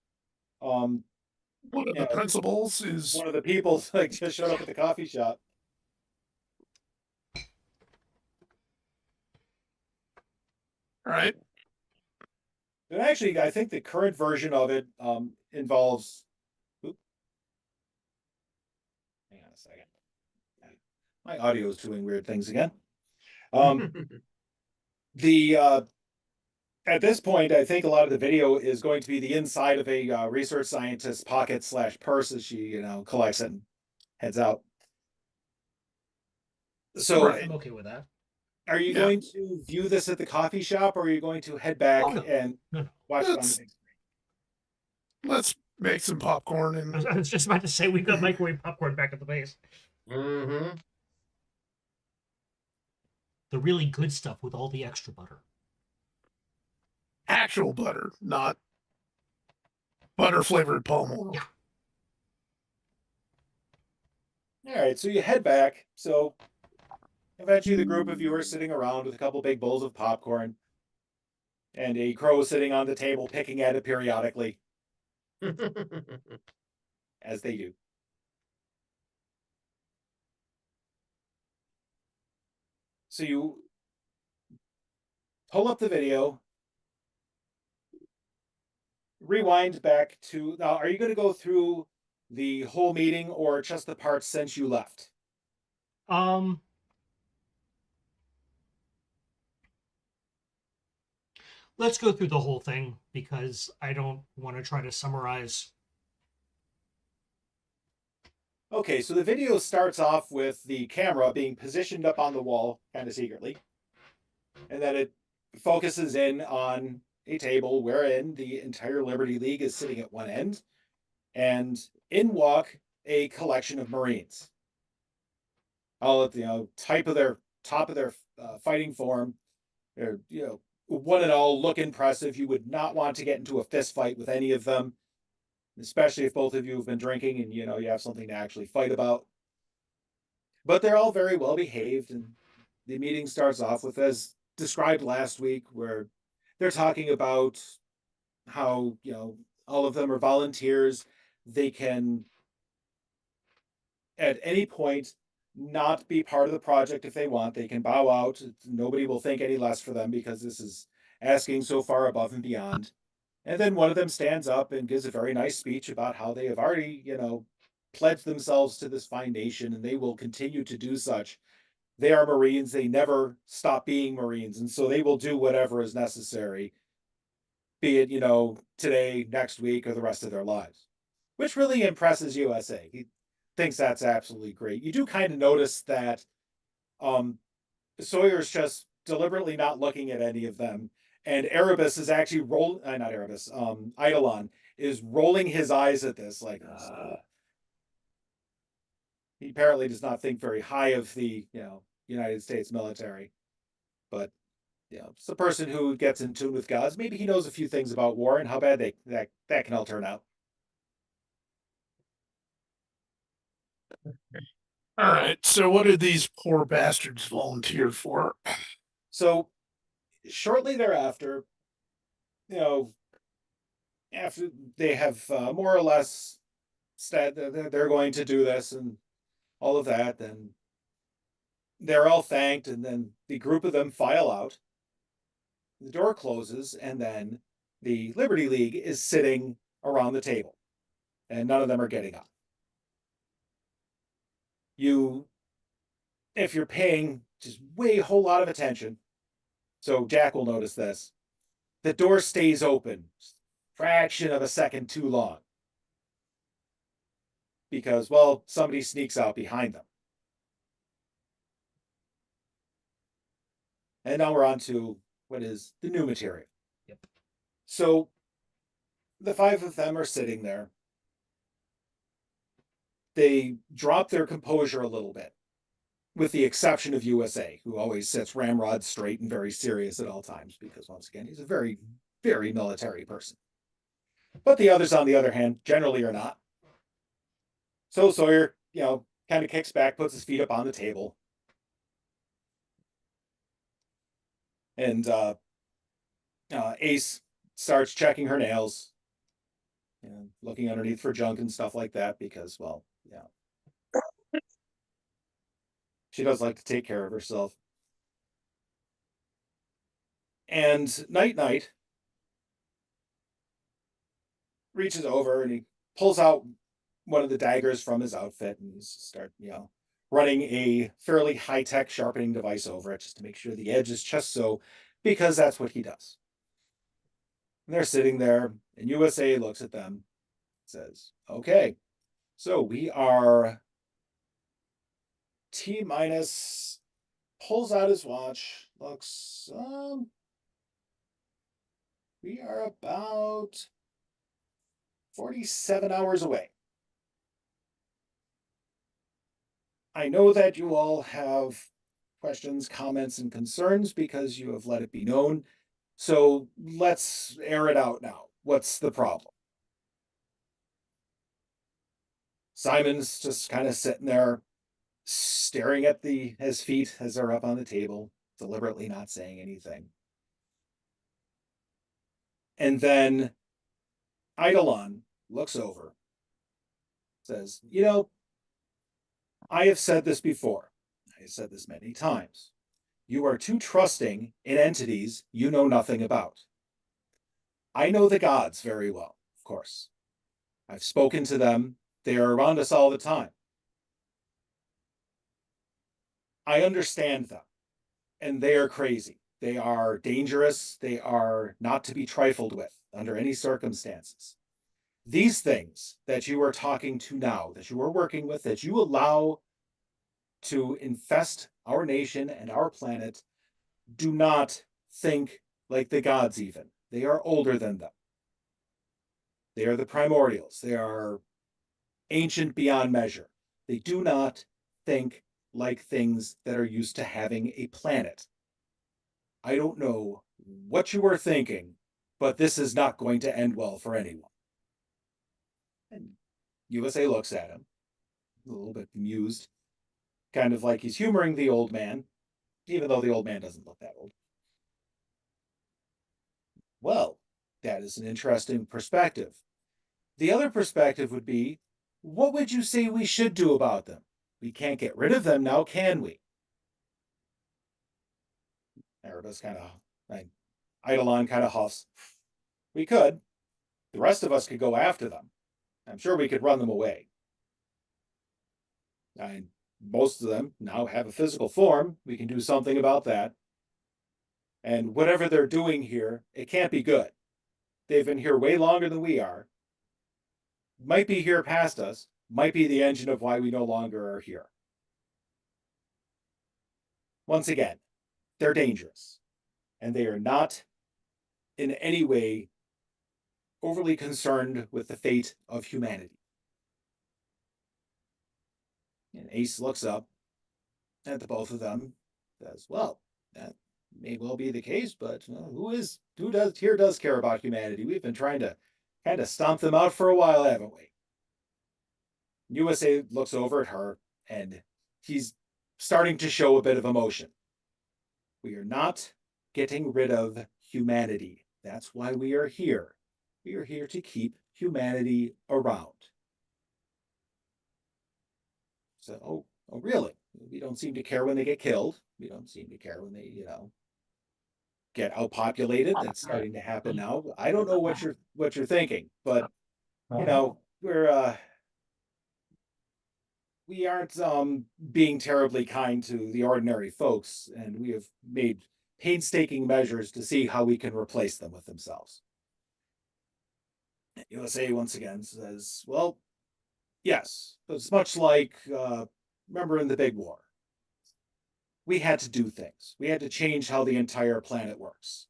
One of the principals is one of the people just showed up at the coffee shop. right. And actually, I think the current version of it involves. Hang on a second. My audio is doing weird things again. At this point, I think a lot of the video is going to be the inside of a research scientist's pocket/purse as she collects it and heads out. So, Right. I'm okay with that. are you going to view this at the coffee shop, or are you going to head back and watch it on the big screen? Let's make some popcorn and I was just about to say we've got microwave popcorn back at the base. Mm-hmm. The really good stuff with all the extra butter. actual butter, not butter flavored palm oil. Yeah. All right, so you head back. So eventually the group of you are sitting around with a couple big bowls of popcorn and a crow sitting on the table picking at it periodically, as they do. So you pull up the video, rewind back to now. Are you going to go through the whole meeting or just the parts since you left? Let's go through the whole thing because I don't want to try to summarize. Okay, so the video starts off with the camera being positioned up on the wall kind of secretly, and then it focuses in on a table wherein the entire Liberty League is sitting at one end, and in walk a collection of Marines. All at the type of their top of their fighting form. They're one and all look impressive. You would not want to get into a fist fight with any of them, especially if both of you have been drinking and you have something to actually fight about. But they're all very well behaved, and the meeting starts off with, as described last week, where they're talking about how all of them are volunteers. They can at any point not be part of the project if they want. They can bow out. Nobody will think any less for them because this is asking so far above and beyond. And then one of them stands up and gives a very nice speech about how they have already, pledged themselves to this fine nation and they will continue to do such. They are Marines. They never stop being Marines. And so they will do whatever is necessary, be it, today, next week, or the rest of their lives, which really impresses USA. He thinks that's absolutely great. You do kind of notice that Sawyer's just deliberately not looking at any of them. And Erebus is actually not Erebus, Eidolon is rolling his eyes at this, like, he apparently does not think very high of the, United States military. But, it's a person who gets in tune with gods. Maybe he knows a few things about war and how bad that can all turn out. All right. So what did these poor bastards volunteer for? So shortly thereafter, after they have more or less said that they're going to do this and all of that, then they're all thanked, and then the group of them file out. The door closes, and then the Liberty League is sitting around the table, and none of them are getting up. If you're paying just way a whole lot of attention, so Jack will notice this, the door stays open fraction of a second too long because, well, somebody sneaks out behind them. And now we're on to what is the new material. Yep. So the five of them are sitting there. They drop their composure a little bit, with the exception of USA, who always sits ramrod straight and very serious at all times, because once again, he's a very, very military person. But the others, on the other hand, generally are not. So Sawyer, kind of kicks back, puts his feet up on the table. And Ace starts checking her nails and looking underneath for junk and stuff like that because, well, she does like to take care of herself. And Night reaches over and he pulls out one of the daggers from his outfit and start, running a fairly high-tech sharpening device over it just to make sure the edge is just so, because that's what he does. And they're sitting there, and USA looks at them, says, okay, so we are T-minus, pulls out his watch, looks, we are about 47 hours away. I know that you all have questions, comments, and concerns because you have let it be known. So let's air it out now. What's the problem? Simon's just kind of sitting there, staring at his feet as they're up on the table, deliberately not saying anything. And then Eidolon looks over, says, I have said this before. I have said this many times. You are too trusting in entities you know nothing about. I know the gods very well, of course. I've spoken to them. They are around us all the time. I understand them, and they are crazy. They are dangerous. They are not to be trifled with under any circumstances. these things that you are talking to now, that you are working with, that you allow to infest our nation and our planet, do not think like the gods even. They are older than them. They are the primordials. They are ancient beyond measure. They do not think like things that are used to having a planet. I don't know what you were thinking, but this is not going to end well for anyone. And USA looks at him, a little bit amused, kind of like he's humoring the old man, even though the old man doesn't look that old. Well, that is an interesting perspective. The other perspective would be, what would you say we should do about them? We can't get rid of them now, can we? Erebus kind of, like, Eidolon kind of huffs. We could. The rest of us could go after them. I'm sure we could run them away. Most of them now have a physical form. We can do something about that. And whatever they're doing here, it can't be good. They've been here way longer than we are. Might be here past us. Might be the engine of why we no longer are here. Once again, they're dangerous. And they are not in any way overly concerned with the fate of humanity. And Ace looks up at the both of them, says, well, that may well be the case, but who does care about humanity? We've been trying to kind of stomp them out for a while, haven't we? USA looks over at her, and he's starting to show a bit of emotion. We are not getting rid of humanity. That's why we are here. We are here to keep humanity around. So, oh, really? We don't seem to care when they get killed. We don't seem to care when they, get outpopulated. That's starting to happen now. I don't know what you're thinking, but we aren't being terribly kind to the ordinary folks, and we have made painstaking measures to see how we can replace them with themselves. USA once again says, well, yes, it's much like, remember in the Big War, we had to do things. We had to change how the entire planet works.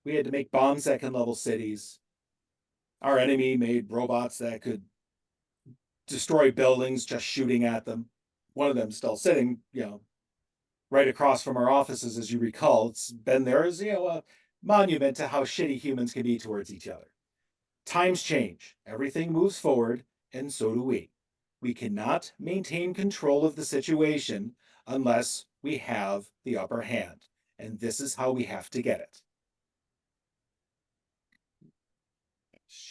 We had to make bombs that can level cities. Our enemy made robots that could destroy buildings just shooting at them. One of them still sitting, right across from our offices, as you recall. It's been there as, a monument to how shitty humans can be towards each other. Times change. Everything moves forward, and so do we. We cannot maintain control of the situation unless we have the upper hand. And this is how we have to get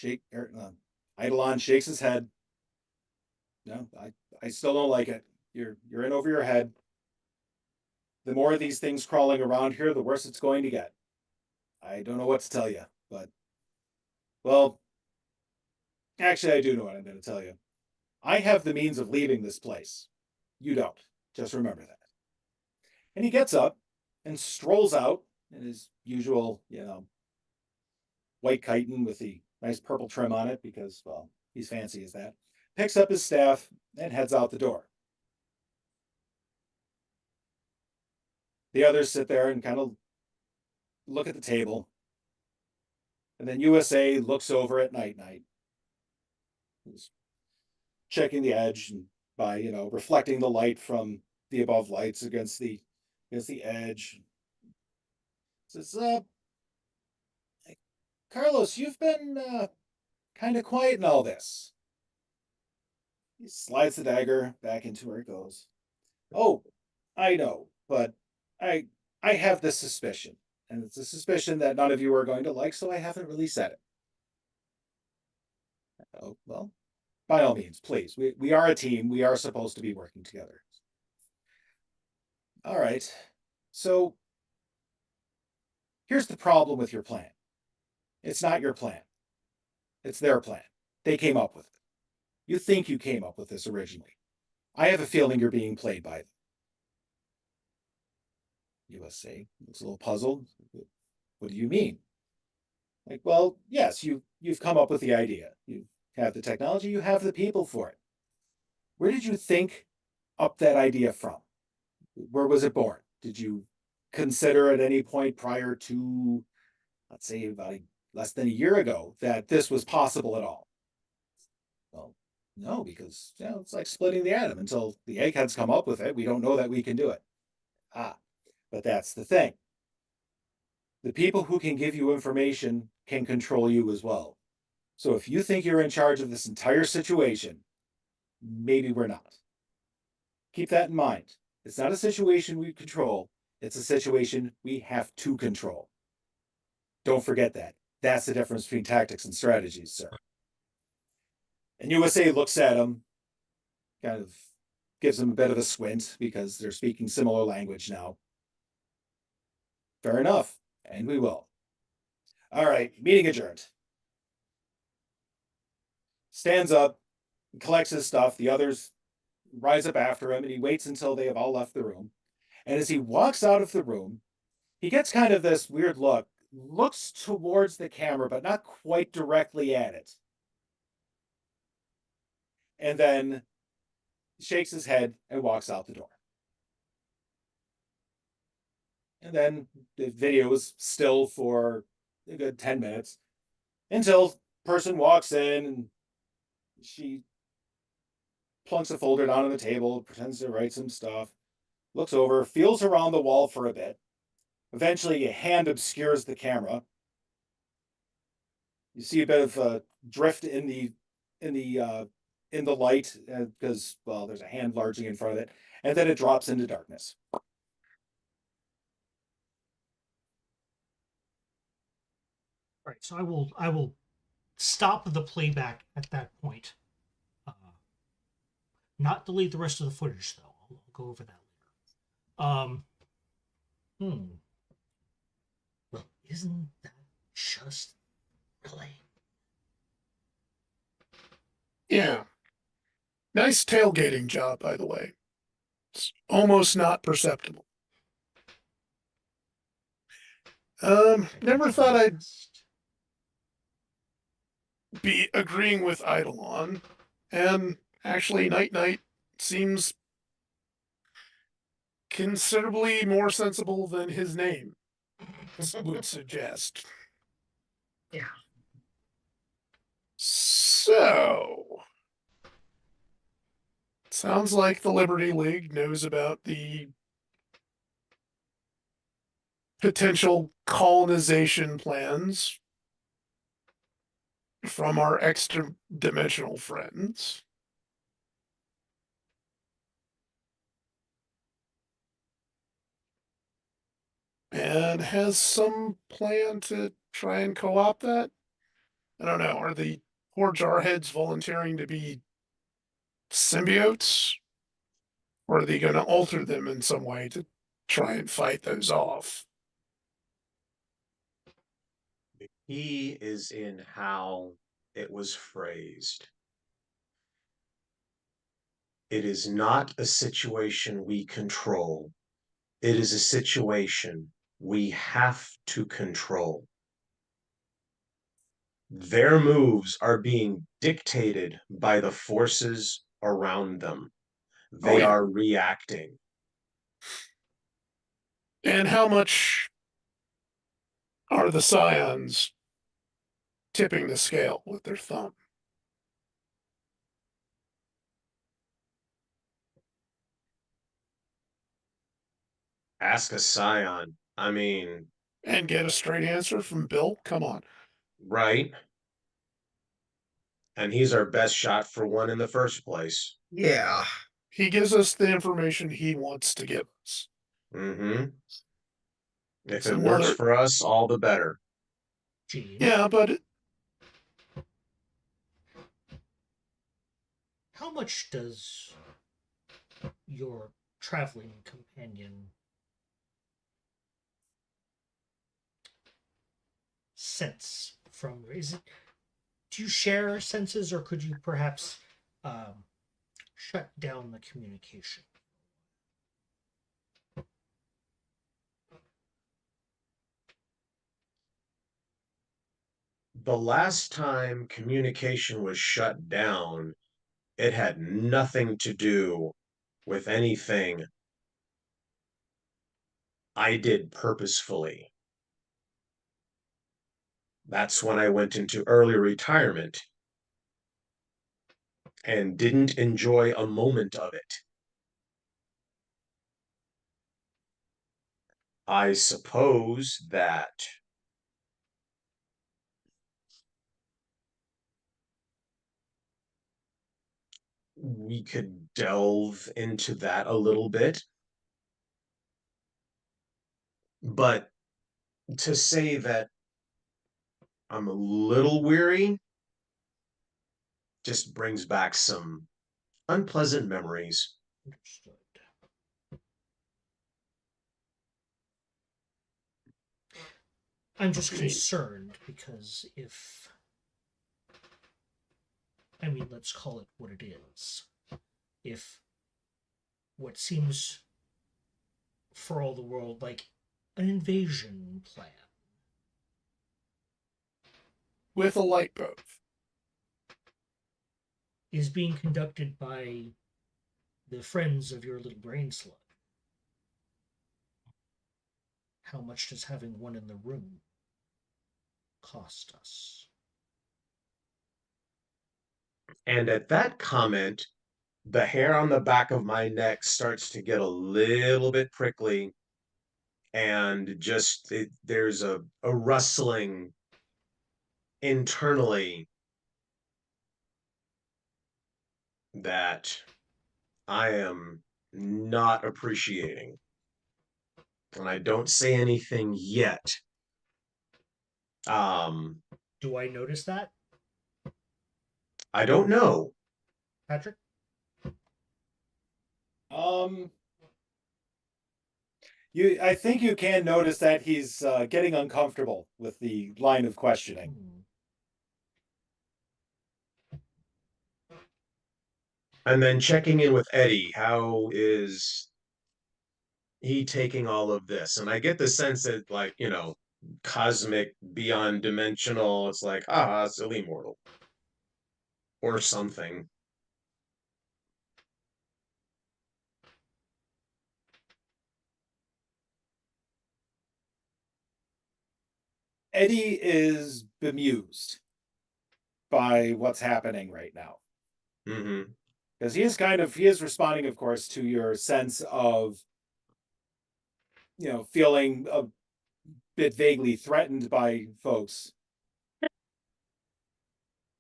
it. Eidolon shakes his head. No, I still don't like it. You're in over your head. The more of these things crawling around here, the worse it's going to get. I don't know what to tell you, but, well, actually, I do know what I'm going to tell you. I have the means of leaving this place. You don't. Just remember that. And he gets up and strolls out in his usual, white chiton with the nice purple trim on it because, well, he's fancy as that. Picks up his staff and heads out the door. The others sit there and kind of look at the table. And then USA looks over at Night-Night. He's checking the edge and by, reflecting the light from the above lights against the edge. Says, Carlos, you've been kind of quiet in all this. He slides the dagger back into where it goes. Oh, I know, but I have this suspicion, and it's a suspicion that none of you are going to like, so I haven't really said it. Oh, well, by all means, please. We are a team. We are supposed to be working together. All right. So here's the problem with your plan. It's not your plan. It's their plan. They came up with it. You think you came up with this originally. I have a feeling you're being played by them. USA looks a little puzzled. What do you mean? Like, well, yes, you've come up with the idea. You've have the technology, you have the people for it. Where did you think up that idea from? Where was it born? Did you consider at any point prior to, let's say, about less than a year ago, that this was possible at all? Well, no, because it's like splitting the atom. Until the eggheads come up with it, we don't know that we can do it. But that's the thing. The people who can give you information can control you as well. So if you think you're in charge of this entire situation, maybe we're not. Keep that in mind. It's not a situation we control. It's a situation we have to control. Don't forget that. That's the difference between tactics and strategies, sir. And USA looks at him, kind of gives him a bit of a squint because they're speaking similar language now. Fair enough, and we will. All right, meeting adjourned. Stands up, collects his stuff. The others rise up after him, and he waits until they have all left the room. And as he walks out of the room, he gets kind of this weird look, looks towards the camera, but not quite directly at it. And then shakes his head and walks out the door. And then the video is still for a good 10 minutes until person walks in and she plunks a folder down on the table, pretends to write some stuff, looks over, feels around the wall for a bit. Eventually, a hand obscures the camera. You see a bit of a drift in the light because, well, there's a hand largely in front of it, and then it drops into darkness. Right. So I will stop the playback at that point. Not delete the rest of the footage though. I'll go over that later. Well, isn't that just play? Yeah. Nice tailgating job, by the way. It's almost not perceptible. Never thought I'd be agreeing with Eidolon, and actually Night Night seems considerably more sensible than his name would suggest. Yeah. So, sounds like the Liberty League knows about the potential colonization plans from our extra-dimensional friends. And has some plan to try and co-opt that? I don't know. Are the poor jarheads volunteering to be symbiotes? Or are they going to alter them in some way to try and fight those off? The key is in how it was phrased. It is not a situation we control. It is a situation we have to control. Their moves are being dictated by the forces around them. They yeah. are reacting. And how much are the Scions tipping the scale with their thumb? Ask a Scion. I mean, And get a straight answer from Bill? Come on. right? And he's our best shot for one in the first place. Yeah. He gives us the information he wants to give us. Mm-hmm. If It's it works another- for us, all the better. Gene, Yeah, but how much does your traveling companion sense from? Is it? Do you share senses, or could you perhaps shut down the communication? the last time communication was shut down, it had nothing to do with anything I did purposefully. That's when I went into early retirement and didn't enjoy a moment of it. I suppose that we could delve into that a little bit. But to say that I'm a little weary just brings back some unpleasant memories. Understood. I'm just concerned because let's call it what it is. If what seems for all the world like an invasion plan With a light bulb. is being conducted by the friends of your little brain slug, how much does having one in the room cost us? And at that comment, the hair on the back of my neck starts to get a little bit prickly, and just there's a rustling internally that I am not appreciating. And I don't say anything yet. Do I notice that, I don't know. Patrick? I think you can notice that he's getting uncomfortable with the line of questioning. And then checking in with Eddie, how is he taking all of this? And I get the sense that, like, cosmic, beyond dimensional, it's like, silly mortal. Or something. Eddie is bemused by what's happening right now. Mm-hmm. Because he is responding, of course, to your sense of, feeling a bit vaguely threatened by folks.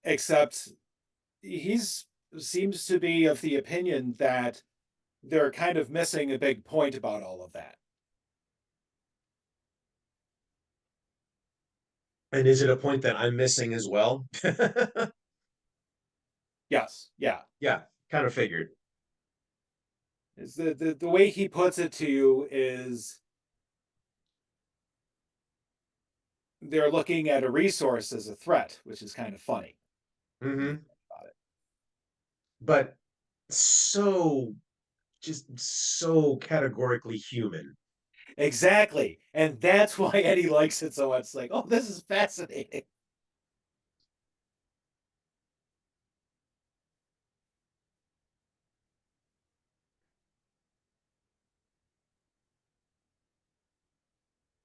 Except seems to be of the opinion that they're kind of missing a big point about all of that. And is it a point that I'm missing as well? Yes, yeah. Yeah, kind of figured. Is the way he puts it to you is they're looking at a resource as a threat, which is kind of funny. Mm-hmm. About it. But just so categorically human. Exactly. And that's why Eddie likes it so much. It's like, oh, this is fascinating.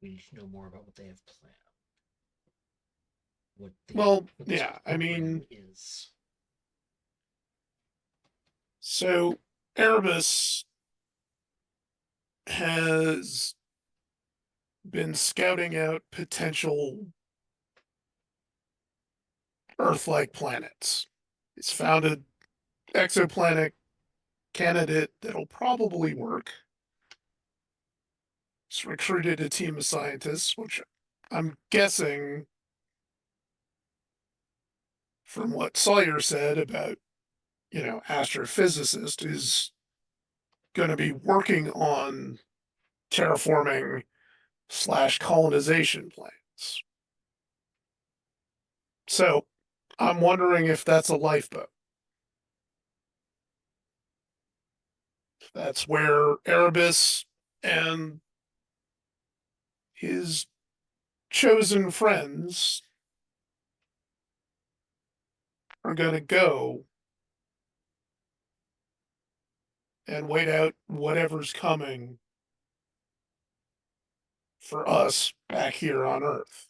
We need to know more about what they have planned. What this I mean, program is. So Erebus has been scouting out potential Earth-like planets. It's found an exoplanet candidate that'll probably work. It's recruited a team of scientists, which I'm guessing, from what Sawyer said about, astrophysicist, is going to be working on terraforming / colonization plans. So I'm wondering if that's a lifeboat. That's where Erebus and his chosen friends are going to go and wait out whatever's coming for us back here on Earth.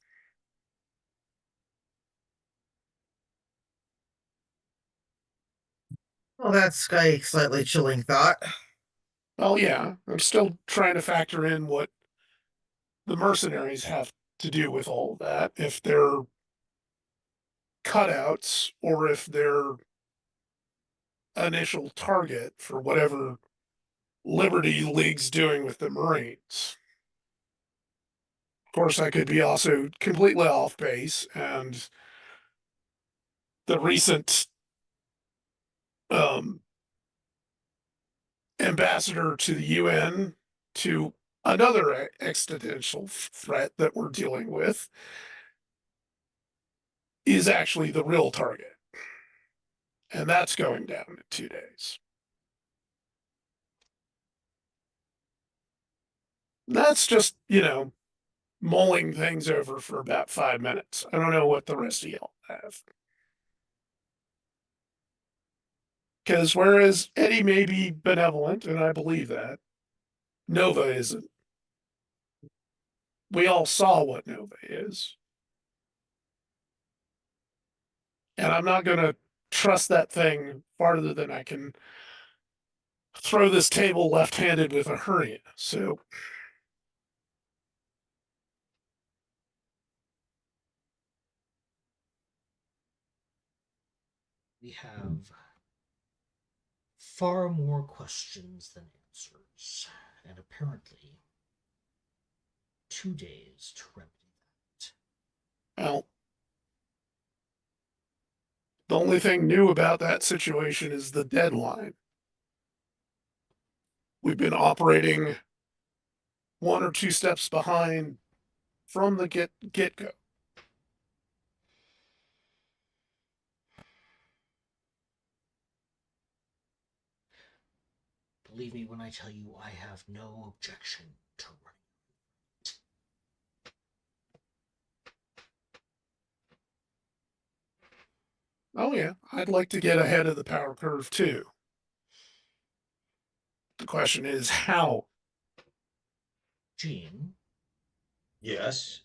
Well, that's a slightly chilling thought. Well, yeah, I'm still trying to factor in what the mercenaries have to do with all that. If they're cutouts or if they're initial target for whatever Liberty League's doing with the Marines. Of course, I could be also completely off base, and the recent ambassador to the UN to another existential threat that we're dealing with is actually the real target. And that's going down in 2 days. That's just, mulling things over for about 5 minutes. I don't know what the rest of y'all have. Because whereas Eddie may be benevolent, and I believe that, Nova isn't. We all saw what Nova is. And I'm not going to trust that thing farther than I can throw this table left-handed with a hernia. So We have far more questions than answers, and apparently 2 days to remedy that. well, the only thing new about that situation is the deadline. We've been operating 1 or 2 steps behind from the get-go. Believe me when I tell you I have no objection to running. Oh yeah, I'd like to get ahead of the power curve too. The question is how. Gene, Yes.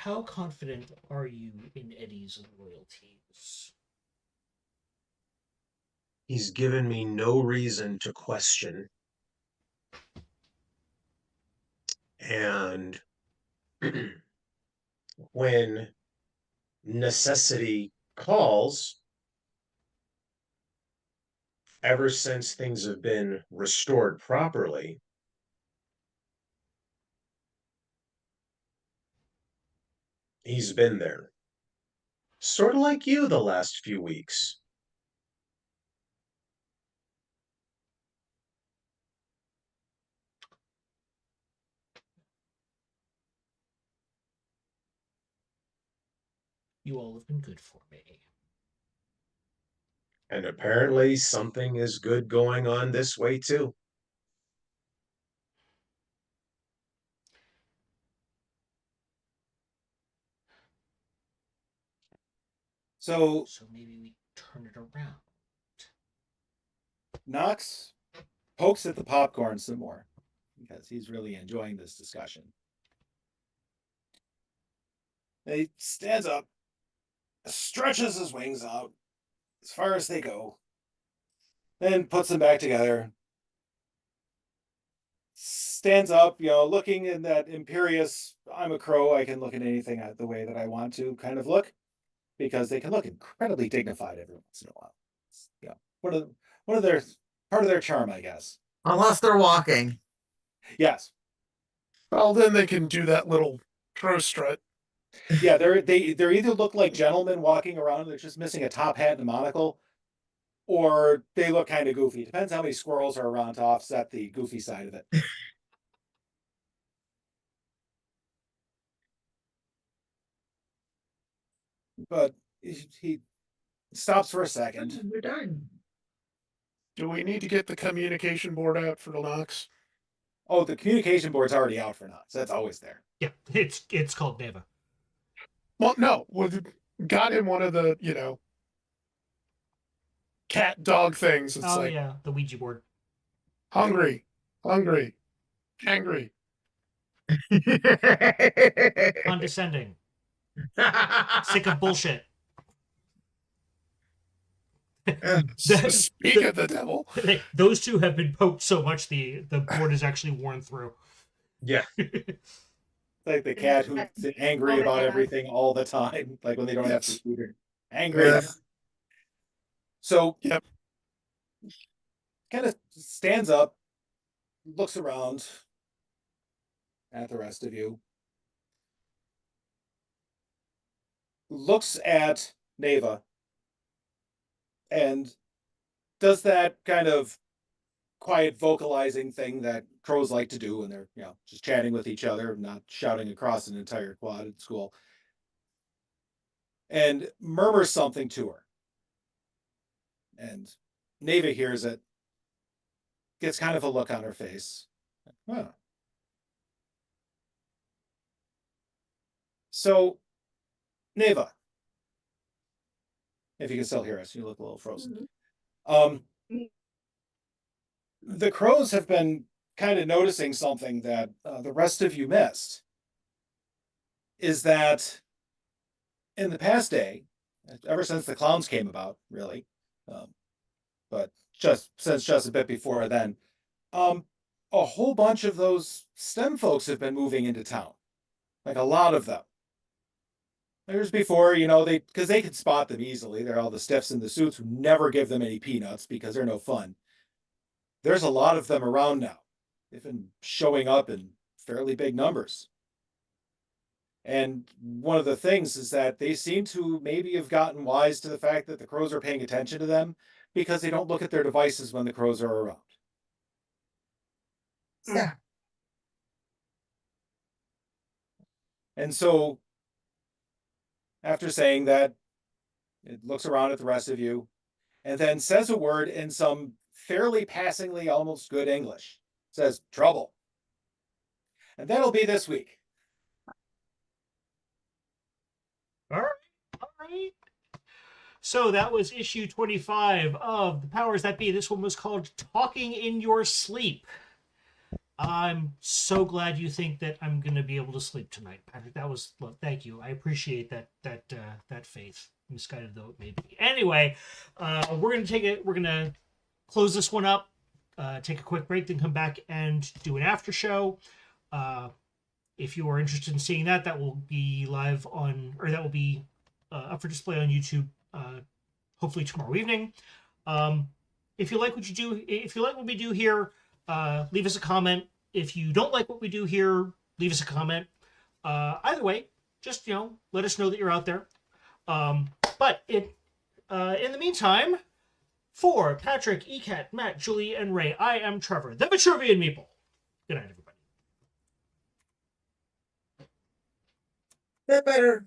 how confident are you in Eddie's loyalties? He's given me no reason to question. And when necessity calls, ever since things have been restored properly, he's been there. Sort of like you the last few weeks. You all have been good for me. And apparently something is good going on this way too. So So maybe we turn it around. Knox pokes at the popcorn some more because he's really enjoying this discussion. He stands up, stretches his wings out as far as they go, then puts them back together, stands up, looking in that imperious, I'm a crow, I can look at anything the way that I want to kind of look, because they can look incredibly dignified every once in a while. Yeah, one of their part of their charm, I guess. Unless they're walking. Yes. Well, then they can do that little crow strut. Yeah, they either look like gentlemen walking around, they're just missing a top hat and a monocle, or they look kind of goofy. Depends how many squirrels are around to offset the goofy side of it. But he stops for a second. We're done. Do we need to get the communication board out for the Knox? Oh, the communication board's already out for Knox. That's always there. Yeah, it's called Neva. Well, no, got him one of the, cat dog things. It's Oh like yeah, the Ouija board. hungry, angry. Condescending. Sick of bullshit. Speak of the devil. Those two have been poked so much the board is actually worn through. Yeah. Like the cat who's angry Oh, about yeah. everything all the time, like when they don't have Yes. food. Angry. Yes. So Yep. kind of stands up, looks around at the rest of you, looks at Neva, and does that kind of quiet vocalizing thing that crows like to do when they're, just chatting with each other, not shouting across an entire quad at school, and murmurs something to her. And Neva hears it, gets kind of a look on her face. Huh. So, Neva, if you can still hear us, you look a little frozen. The crows have been kind of noticing something that the rest of you missed. Is that in the past day, ever since the clowns came about, really, but just a bit before then, a whole bunch of those STEM folks have been moving into town, like a lot of them. There's before, because they could spot them easily. They're all the stiffs in the suits who never give them any peanuts because they're no fun. There's a lot of them around now. They've been showing up in fairly big numbers. And one of the things is that they seem to maybe have gotten wise to the fact that the crows are paying attention to them because they don't look at their devices when the crows are around. Yeah. And so, after saying that, it looks around at the rest of you and then says a word in some fairly passingly almost good English. Says, trouble. And that'll be this week. All right. So that was issue 25 of The Powers That Be. This one was called Talking in Your Sleep. I'm so glad you think that I'm going to be able to sleep tonight, Patrick. Thank you. I appreciate that faith, misguided though it may be. Anyway, we're going to close this one up, take a quick break, then come back and do an after show. If you are interested in seeing that, that will be live that will be up for display on YouTube, hopefully tomorrow evening. If you like what we do here, leave us a comment. If you don't like what we do here, leave us a comment. Either way, just let us know that you're out there. But in the meantime, for Patrick, ECAT, Matt, Julie, and Ray, I am Trevor, the Vitruvian Meeple. Good night, everybody. That better.